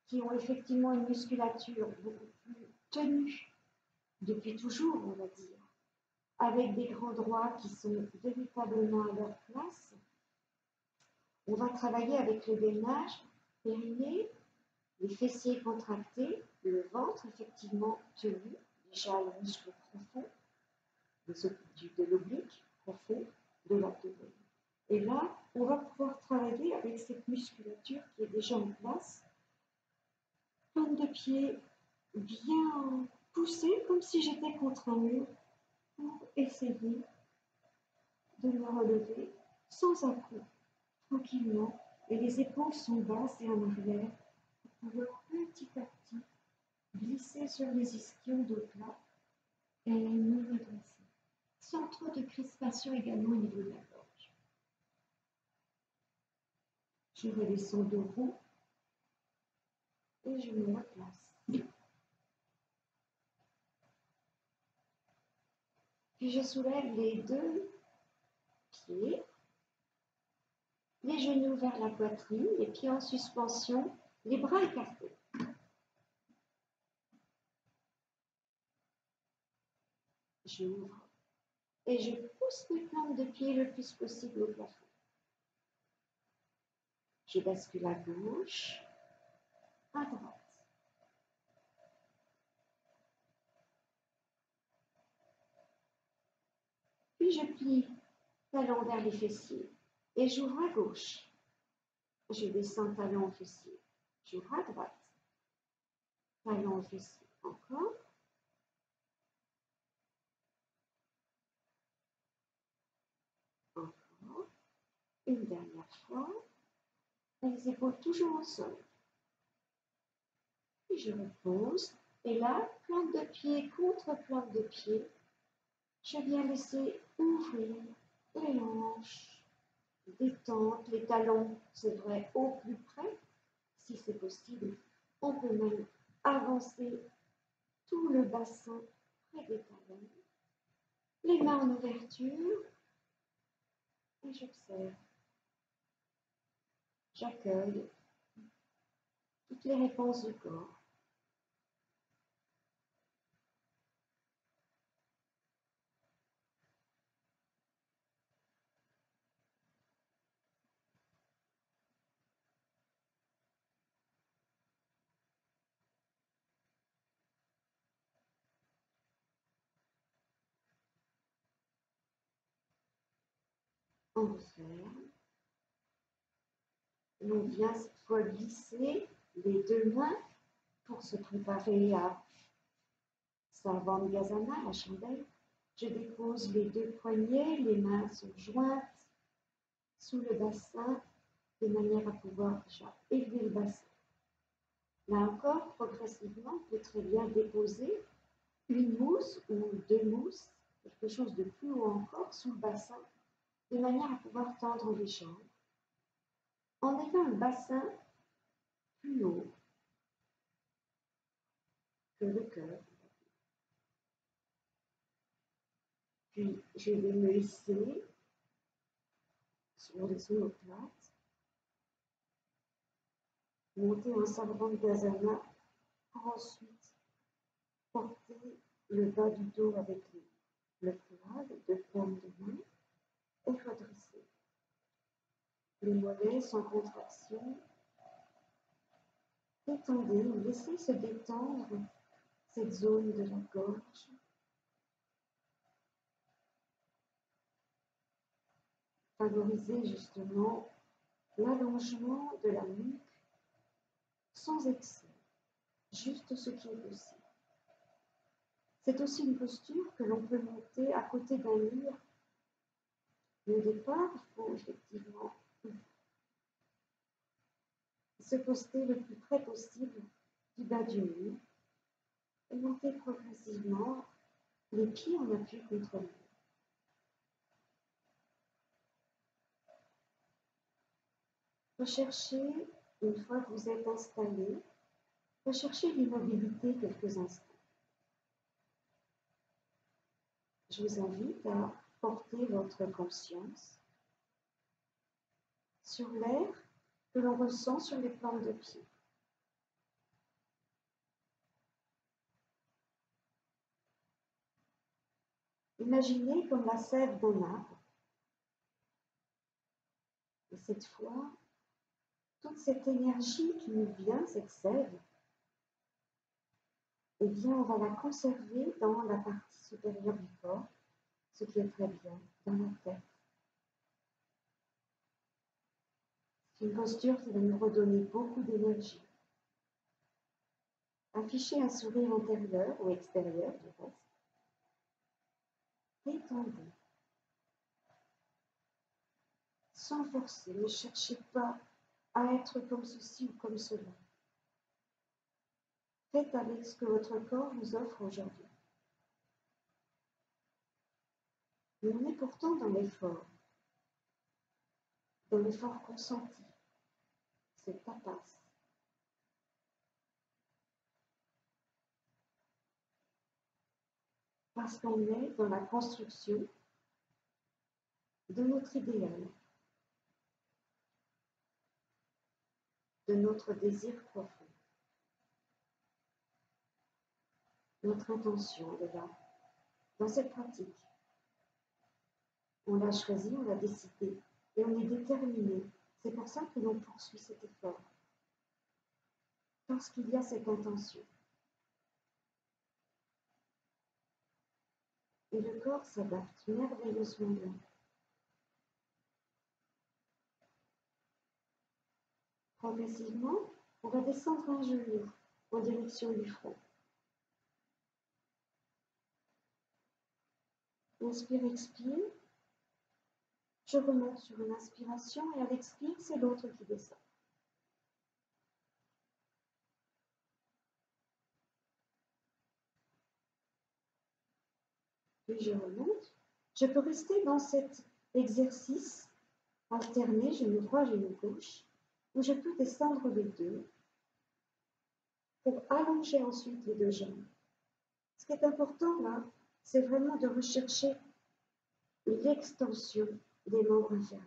qui ont effectivement une musculature beaucoup plus tenue depuis toujours, on va dire, avec des grands droits qui sont véritablement à leur place, on va travailler avec le gainage périnée, les fessiers contractés, le ventre effectivement tenu, déjà le muscle profond, de l'oblique profond, de l'abdomen. Et là, on va pouvoir travailler avec cette musculature qui est déjà en place. Plante de pied bien poussée, comme si j'étais contre un mur, pour essayer de me relever sans un coup, tranquillement. Et les épaules sont basses et en arrière, pour pouvoir petit à petit glisser sur les ischions de plat et me redresser. Sans trop de crispation également au niveau de la gorge. Je redescends de haut et je me replace. Puis je soulève les deux pieds, les genoux vers la poitrine, les pieds en suspension, les bras écartés. J'ouvre et je pousse mes plantes de pied le plus possible au plafond. Je bascule à gauche, à droite. Puis je plie talon vers les fessiers et j'ouvre à gauche. Je descends talon au fessier. J'ouvre à droite. Talon au fessier. Encore. Encore. Une dernière fois. Les épaules toujours au sol. Puis je repose. Et là, plante de pied contre plante de pied. Je viens laisser ouvrir les hanches, détente, les talons, c'est vrai, au plus près, si c'est possible. On peut même avancer tout le bassin près des talons, les mains en ouverture, et j'observe. J'accueille toutes les réponses du corps. On referme. On vient cette fois glisser les deux mains pour se préparer à Sarvangasana, la chandelle. Je dépose les deux poignets, les mains sont jointes sous le bassin de manière à pouvoir déjà élever le bassin. Là encore, progressivement, on peut très bien déposer une mousse ou deux mousses, quelque chose de plus haut encore, sous le bassin, de manière à pouvoir tendre les jambes, en ayant un bassin plus haut que le cœur. Puis, je vais me hisser sur les omoplates, monter en Sarvangasana pour ensuite porter le bas du dos avec le plat, les deux paumes de main, et redresser. Les mollets sans contraction. Détendez, laissez se détendre cette zone de la gorge. Favorisez justement l'allongement de la nuque sans excès, juste ce qui est possible. C'est aussi une posture que l'on peut monter à côté d'un mur. Mais au départ, il faut effectivement se poster le plus près possible du bas du mur et monter progressivement les pieds en appui contre le mur. Recherchez, une fois que vous êtes installé, recherchez l'immobilité quelques instants. Je vous invite à porter votre conscience sur l'air que l'on ressent sur les plantes de pied. Imaginez comme la sève d'un arbre. Et cette fois, toute cette énergie qui nous vient, cette sève, eh bien, on va la conserver dans la partie supérieure du corps, ce qui est très bien, dans la tête. C'est une posture qui va nous redonner beaucoup d'énergie. Affichez un sourire intérieur ou extérieur, du reste. Détendez. Sans forcer, ne cherchez pas à être comme ceci ou comme cela. Faites avec ce que votre corps vous offre aujourd'hui. Mais on est pourtant dans l'effort consenti. C'est tapas. Parce qu'on est dans la construction de notre idéal, de notre désir profond. Notre intention est là, dans cette pratique. On l'a choisi, on l'a décidé et on est déterminé. C'est pour ça que l'on poursuit cet effort. Parce qu'il y a cette intention. Et le corps s'adapte merveilleusement bien. Progressivement, on va descendre un genou en direction du front. Inspire, expire. Je remonte sur une inspiration et à l'expire, c'est l'autre qui descend. Puis je remonte. Je peux rester dans cet exercice alterné, genou droit, genou gauche, où je peux descendre les deux pour allonger ensuite les deux jambes. Ce qui est important là, c'est vraiment de rechercher l'extension des membres inférieurs.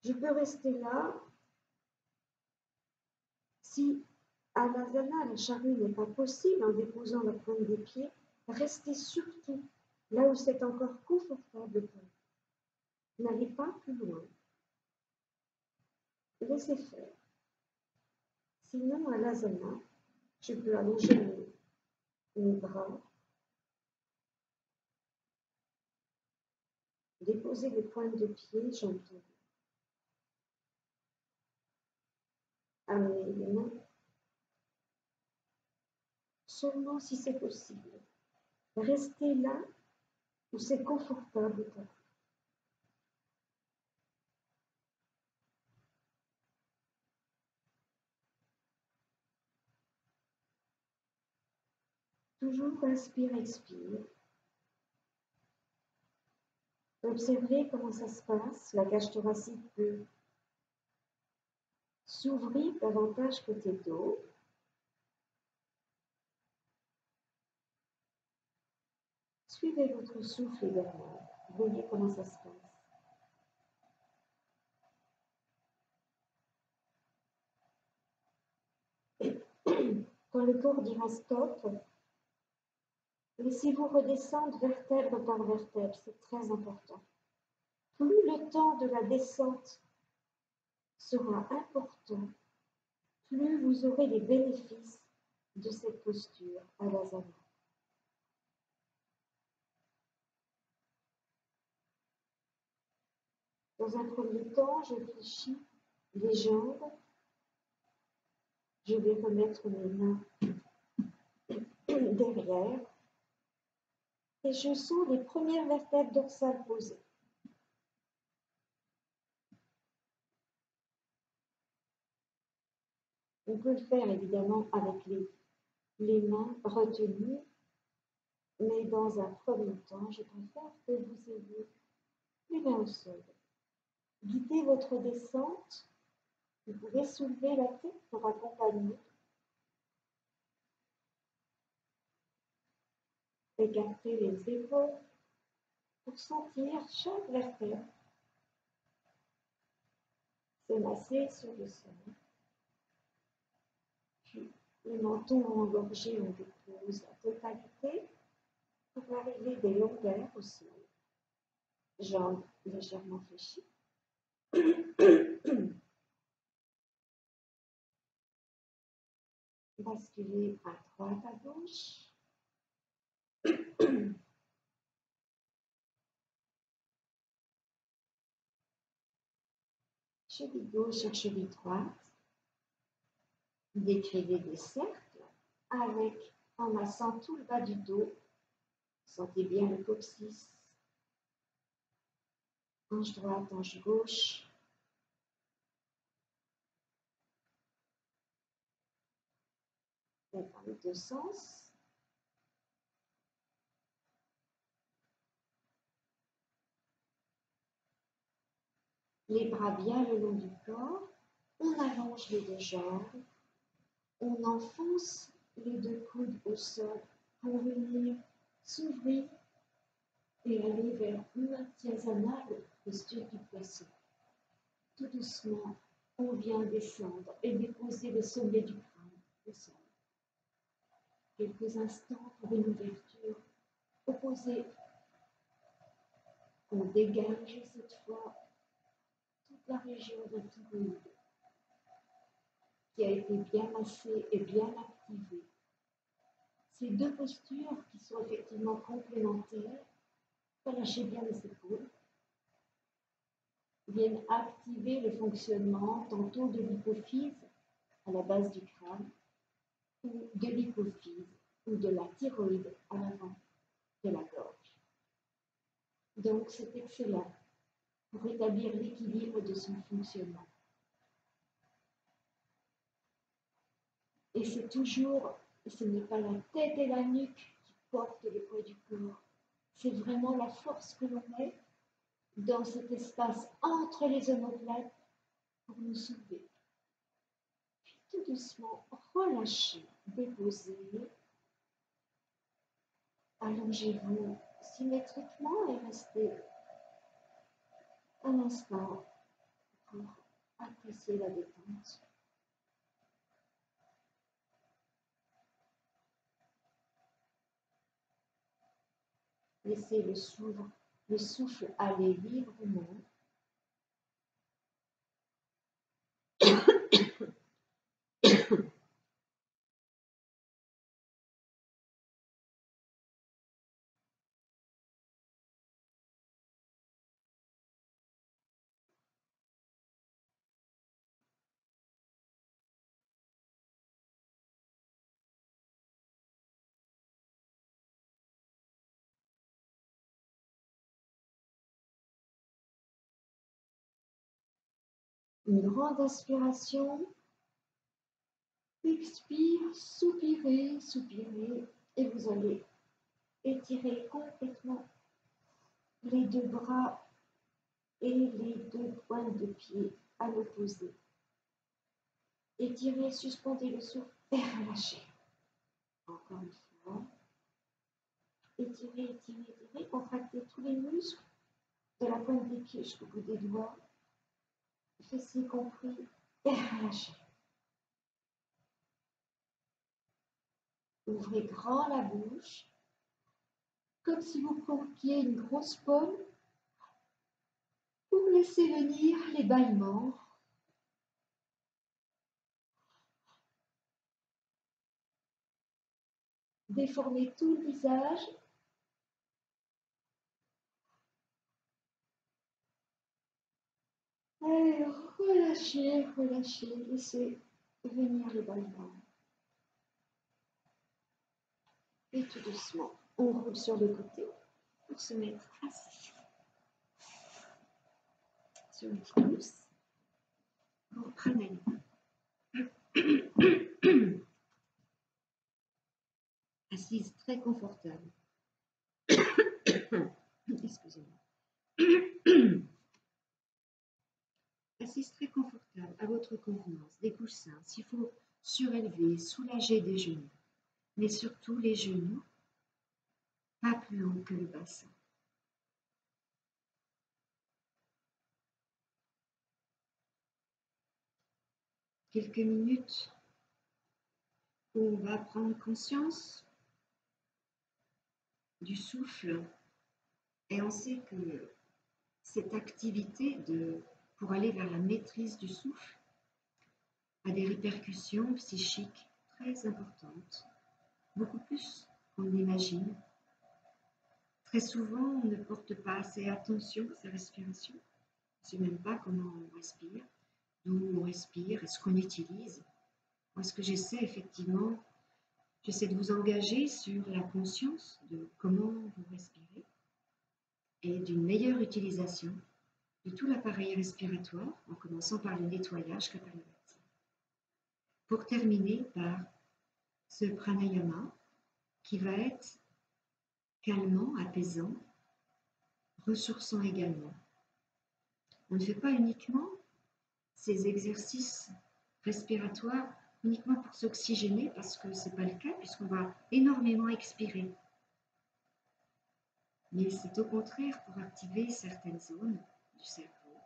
Je peux rester là. Si Anasana, la charrue, n'est pas possible en déposant la pointe des pieds, restez surtout là où c'est encore confortable pour vous. N'allez pas plus loin. Laissez faire. Sinon, à l'asana, je peux allonger mes bras, déposer les pointes de pied, jambes tendues. Amener les mains, seulement si c'est possible. Restez là où c'est confortable pour vous. Toujours inspire, expire. Observez comment ça se passe. La cage thoracique peut s'ouvrir davantage côté dos. Suivez votre souffle également. Voyez comment ça se passe. Quand le corps dira stop, laissez-vous redescendre vertèbre par vertèbre. C'est très important. Plus le temps de la descente sera important, plus vous aurez les bénéfices de cette posture à l'asana. Dans un premier temps, je fléchis les jambes. Je vais remettre mes mains derrière et je sens les premières vertèbres dorsales posées. On peut le faire évidemment avec les mains retenues, mais dans un premier temps, je préfère que vous ayez les mains au sol. Guidez votre descente. Vous pouvez soulever la tête pour accompagner. Écartez les épaules pour sentir chaque vertèbre se masser sur le sol. Puis le menton engorgé, on dépose la totalité pour arriver des longueurs au sol. Jambes légèrement fléchies. Basculez à droite, à gauche. Cheville gauche sur cheville droite. Décrivez des cercles avec, en massant tout le bas du dos. Sentez bien le coccyx. Hanche droite, hanche gauche. Et dans les deux sens. Les bras bien le long du corps. On allonge les deux jambes. On enfonce les deux coudes au sol pour venir s'ouvrir et aller vers Uttiyasana, posture du poisson. Tout doucement, on vient descendre et déposer le sommet du crâne au sol. Quelques instants pour une ouverture opposée au on dégage cette fois toute la région de la thyroïde qui a été bien massée et bien activée. Ces deux postures qui sont effectivement complémentaires, relâchez bien les épaules, viennent activer le fonctionnement tantôt de l'hypophyse à la base du crâne, ou de l'hypophyse ou de la thyroïde à l'avant de la gorge. Donc c'est excellent pour établir l'équilibre de son fonctionnement. Et c'est toujours, ce n'est pas la tête et la nuque qui portent le poids du corps, c'est vraiment la force que l'on met dans cet espace entre les omoplates pour nous soulever. Puis tout doucement, relâchez, déposez, allongez-vous symétriquement et restez un instant pour apprécier la détente. Laissez le souffle aller librement. Une grande inspiration. Expire, soupirez, soupirez, et vous allez étirer complètement les deux bras et les deux pointes de pied à l'opposé. Étirez, suspendez le souffle et relâchez. Encore une fois. Étirez, étirez, étirez, contractez tous les muscles de la pointe des pieds jusqu'au bout des doigts, fessiers compris, et relâchez. Ouvrez grand la bouche, comme si vous croquiez une grosse pomme, pour laisser venir les bâillements. Déformez tout le visage. Allez, relâchez, relâchez, laissez venir les bâillements. Et tout doucement, on roule sur le côté pour se mettre assis. Sur une petite mousse pour pranayama. Assise très confortable. Excusez-moi. Assise très confortable, à votre convenance, des coussins. S'il faut surélever, soulager des genoux, mais surtout les genoux, pas plus haut que le bassin. Quelques minutes où on va prendre conscience du souffle, et on sait que cette activité pour aller vers la maîtrise du souffle a des répercussions psychiques très importantes, beaucoup plus qu'on l'imagine. Très souvent, on ne porte pas assez attention à sa respiration, on ne sait même pas comment on respire, d'où on respire, est-ce qu'on utilise. Moi, ce que j'essaie effectivement, j'essaie de vous engager sur la conscience de comment vous respirez et d'une meilleure utilisation de tout l'appareil respiratoire, en commençant par le nettoyage capillaraire. Pour terminer par ce pranayama qui va être calmant, apaisant, ressourçant également. On ne fait pas uniquement ces exercices respiratoires uniquement pour s'oxygéner, parce que ce n'est pas le cas, puisqu'on va énormément expirer. Mais c'est au contraire pour activer certaines zones du cerveau,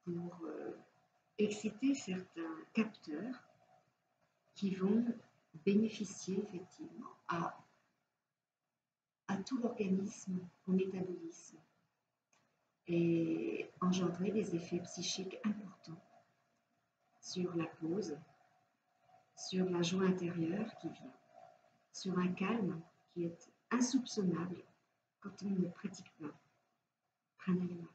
pour exciter certains capteurs qui vont bénéficier effectivement à tout l'organisme, au métabolisme. et engendrer des effets psychiques importants sur la pause, sur la joie intérieure qui vient, sur un calme qui est insoupçonnable quand on ne pratique pas pranayama.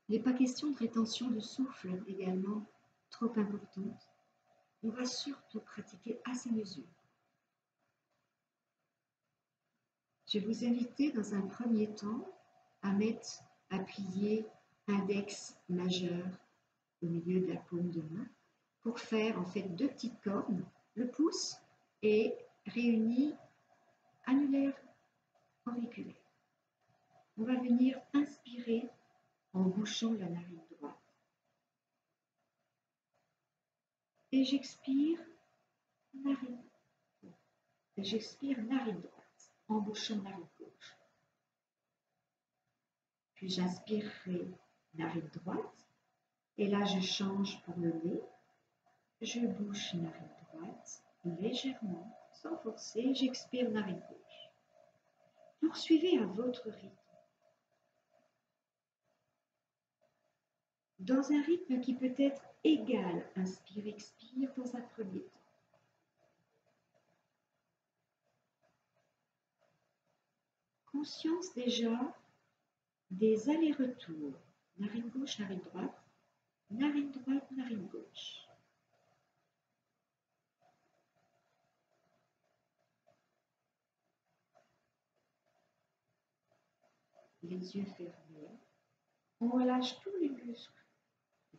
Il n'est pas question de rétention de souffle également trop importante. On va surtout pratiquer à sa mesure. Je vais vous inviter dans un premier temps à plier index majeur au milieu de la paume de main pour faire en fait deux petites cornes, le pouce est réuni annulaire auriculaire. On va venir inspirer en bouchant la narine droite. Et j'expire narine droite en bouchant narine gauche. Puis j'inspirerai narine droite. Et là, je change pour le nez. Je bouche narine droite légèrement, sans forcer. J'expire narine gauche. Poursuivez à votre rythme. Dans un rythme qui peut être égal, inspire-expire dans un premier temps. Conscience déjà des allers-retours, narine gauche, narine droite, narine droite, narine gauche. Les yeux fermés, on relâche tous les muscles,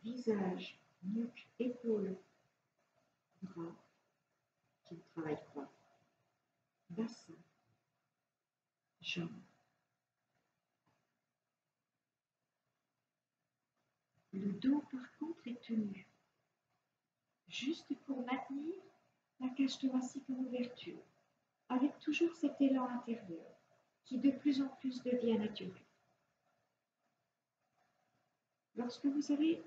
visage, nuque, épaules, bras qui ne travaillent pas, bassin, jambes. Le dos par contre est tenu, juste pour maintenir la cage thoracique en ouverture, avec toujours cet élan intérieur qui de plus en plus devient naturel. Lorsque vous avez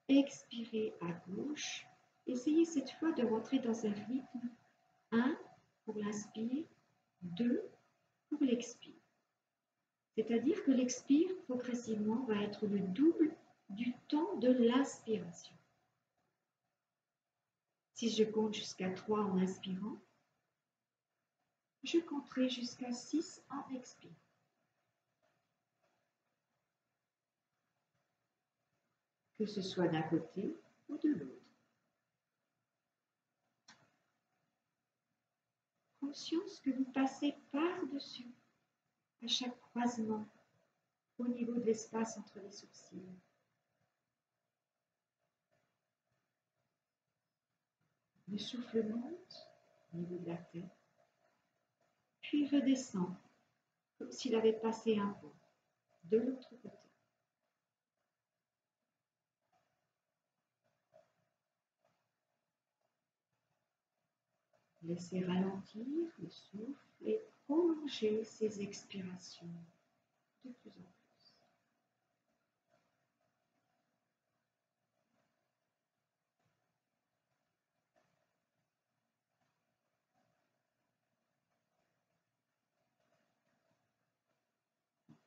expiré à gauche, essayez cette fois de rentrer dans un rythme 1 pour l'inspire, 2 pour l'expire. C'est-à-dire que l'expire progressivement va être le double du temps de l'inspiration. Si je compte jusqu'à 3 en inspirant, je compterai jusqu'à 6 en expirant. Que ce soit d'un côté ou de l'autre. Conscience que vous passez par-dessus à chaque croisement au niveau de l'espace entre les sourcils. Le souffle monte au niveau de la tête, puis redescend comme s'il avait passé un pont de l'autre côté. Laissez ralentir le souffle et prolonger ces expirations de plus en plus.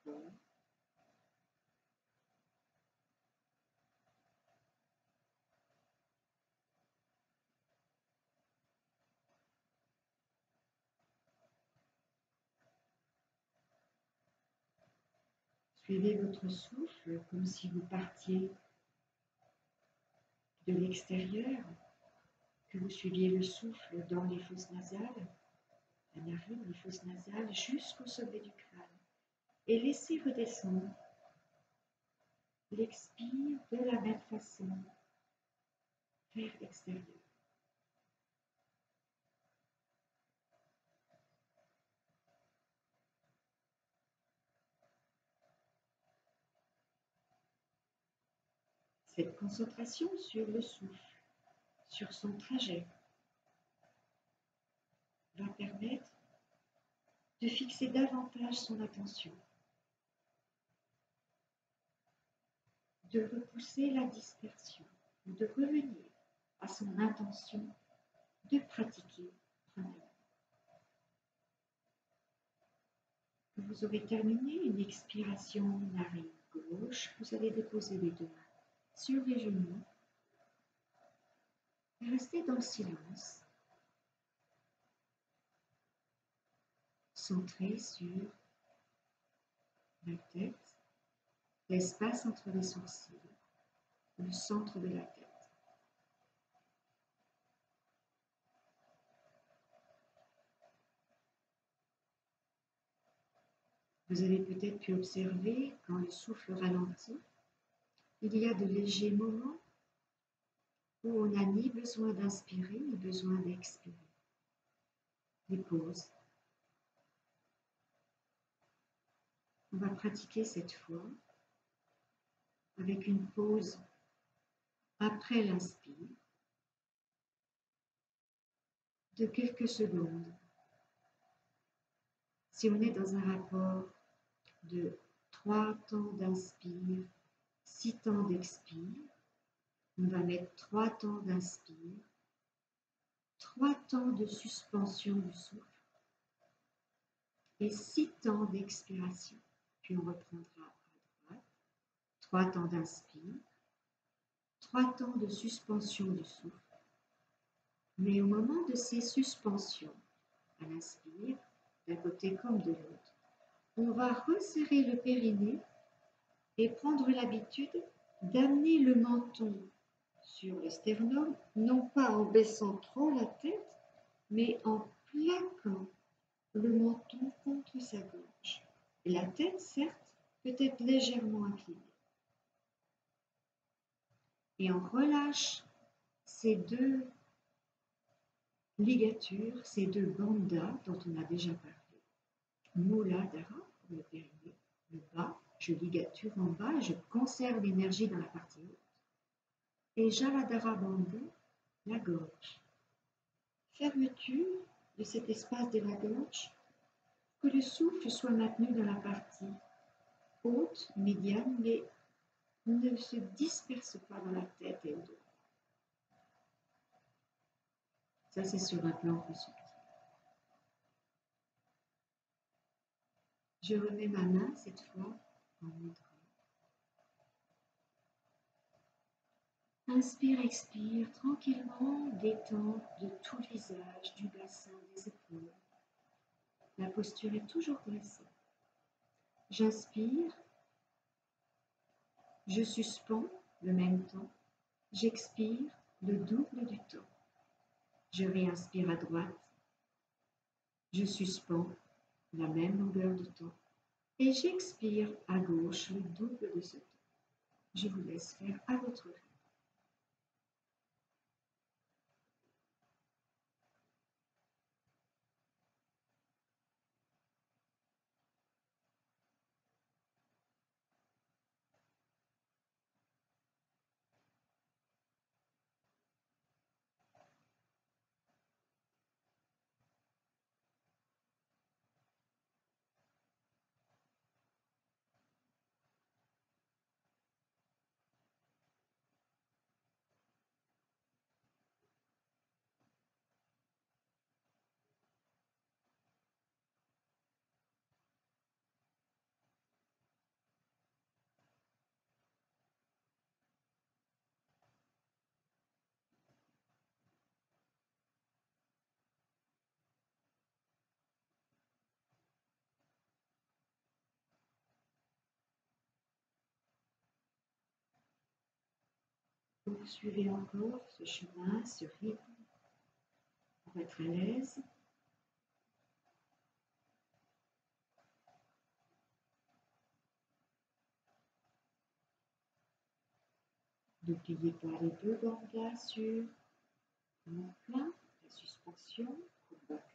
Encore. Suivez votre souffle comme si vous partiez de l'extérieur, que vous suiviez le souffle dans les fosses nasales, la narine, les fosses nasales jusqu'au sommet du crâne. Et laissez redescendre l'expire de la même façon vers l'extérieur. Cette concentration sur le souffle, sur son trajet, va permettre de fixer davantage son attention, de repousser la dispersion ou de revenir à son intention de pratiquer pranayama. Vous vous aurez terminé une expiration narine gauche, vous allez déposer les deux mains sur les genoux et rester dans le silence, centré sur la tête, l'espace entre les sourcils, le centre de la tête. Vous avez peut-être pu observer quand le souffle ralentit, il y a de légers moments où on n'a ni besoin d'inspirer ni besoin d'expirer. Des pauses. On va pratiquer cette fois avec une pause après l'inspire de quelques secondes. Si on est dans un rapport de 3 temps d'inspire, 6 temps d'expire, on va mettre 3 temps d'inspire, 3 temps de suspension du souffle et 6 temps d'expiration. Puis on reprendra à droite, 3 temps d'inspire, 3 temps de suspension du souffle. Mais au moment de ces suspensions, à l'inspire, d'un côté comme de l'autre, on va resserrer le périnée et prendre l'habitude d'amener le menton sur le sternum, non pas en baissant trop la tête, mais en plaquant le menton contre sa gorge. Et la tête, certes, peut être légèrement inclinée. Et on relâche ces deux ligatures, ces deux bandhas dont on a déjà parlé. Muladhara pour le périnée, le bas, je ligature en bas et je conserve l'énergie dans la partie haute. Et Jaladhara bandha, la gorge. Fermeture de cet espace de la gorge, que le souffle soit maintenu dans la partie haute, médiane, mais ne se disperse pas dans la tête et au-delà. Ça, c'est sur un plan plus subtil. Je remets ma main, cette fois, en mudra. Inspire, expire, tranquillement, détente de tout le visage, du bassin, des épaules. La posture est toujours dressée. J'inspire, je suspends le même temps, j'expire le double du temps. Je réinspire à droite, je suspends la même longueur de temps et j'expire à gauche le double de ce temps. Je vous laisse faire à votre rythme. Poursuivez encore ce chemin, ce rythme, pour être à l'aise. N'oubliez pas les deux bandhas sur mon plein, la suspension, Kumbhaka.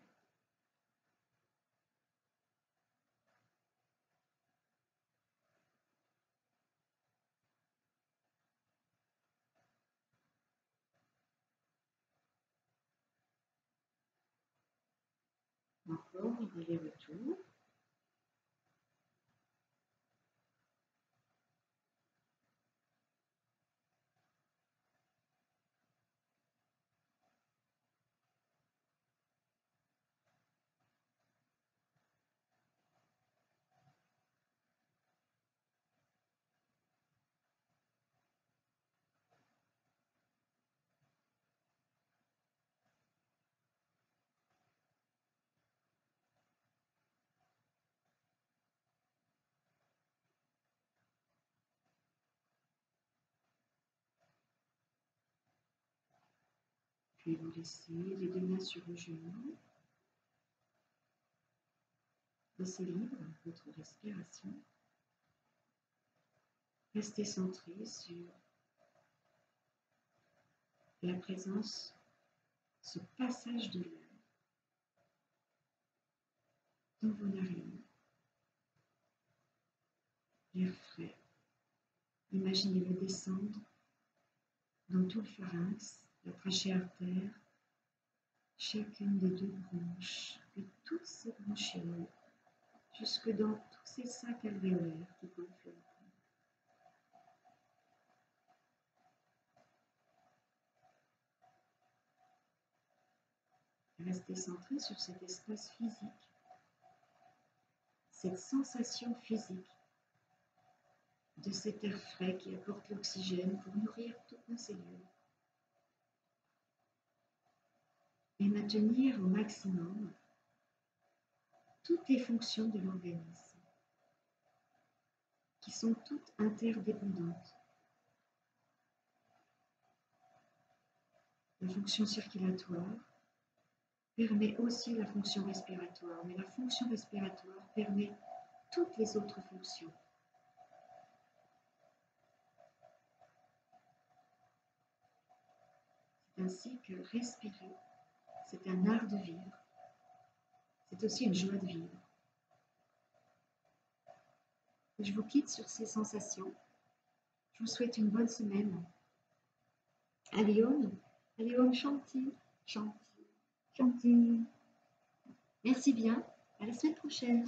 Encore un aller-retour. vais vous laisser les deux mains sur le genou. Laissez libre votre respiration. Restez centré sur la présence, ce passage de l'air dans vos narines. L'air frais. Imaginez-le descendre dans tout le pharynx, la trachée artère, chacune des deux bronches, et toutes ces bronchioles, jusque dans tous ces sacs alvéolaires qui gonflent. Restez centré sur cet espace physique, cette sensation physique de cet air frais qui apporte l'oxygène pour nourrir toutes nos cellules. Et maintenir au maximum toutes les fonctions de l'organisme, qui sont toutes interdépendantes. La fonction circulatoire permet aussi la fonction respiratoire, mais la fonction respiratoire permet toutes les autres fonctions. C'est ainsi que respirer, c'est un art de vivre, c'est aussi une joie de vivre. Et je vous quitte sur ces sensations. Je vous souhaite une bonne semaine. Allez Om Shanti, Shanti, Shanti. Merci bien, à la semaine prochaine.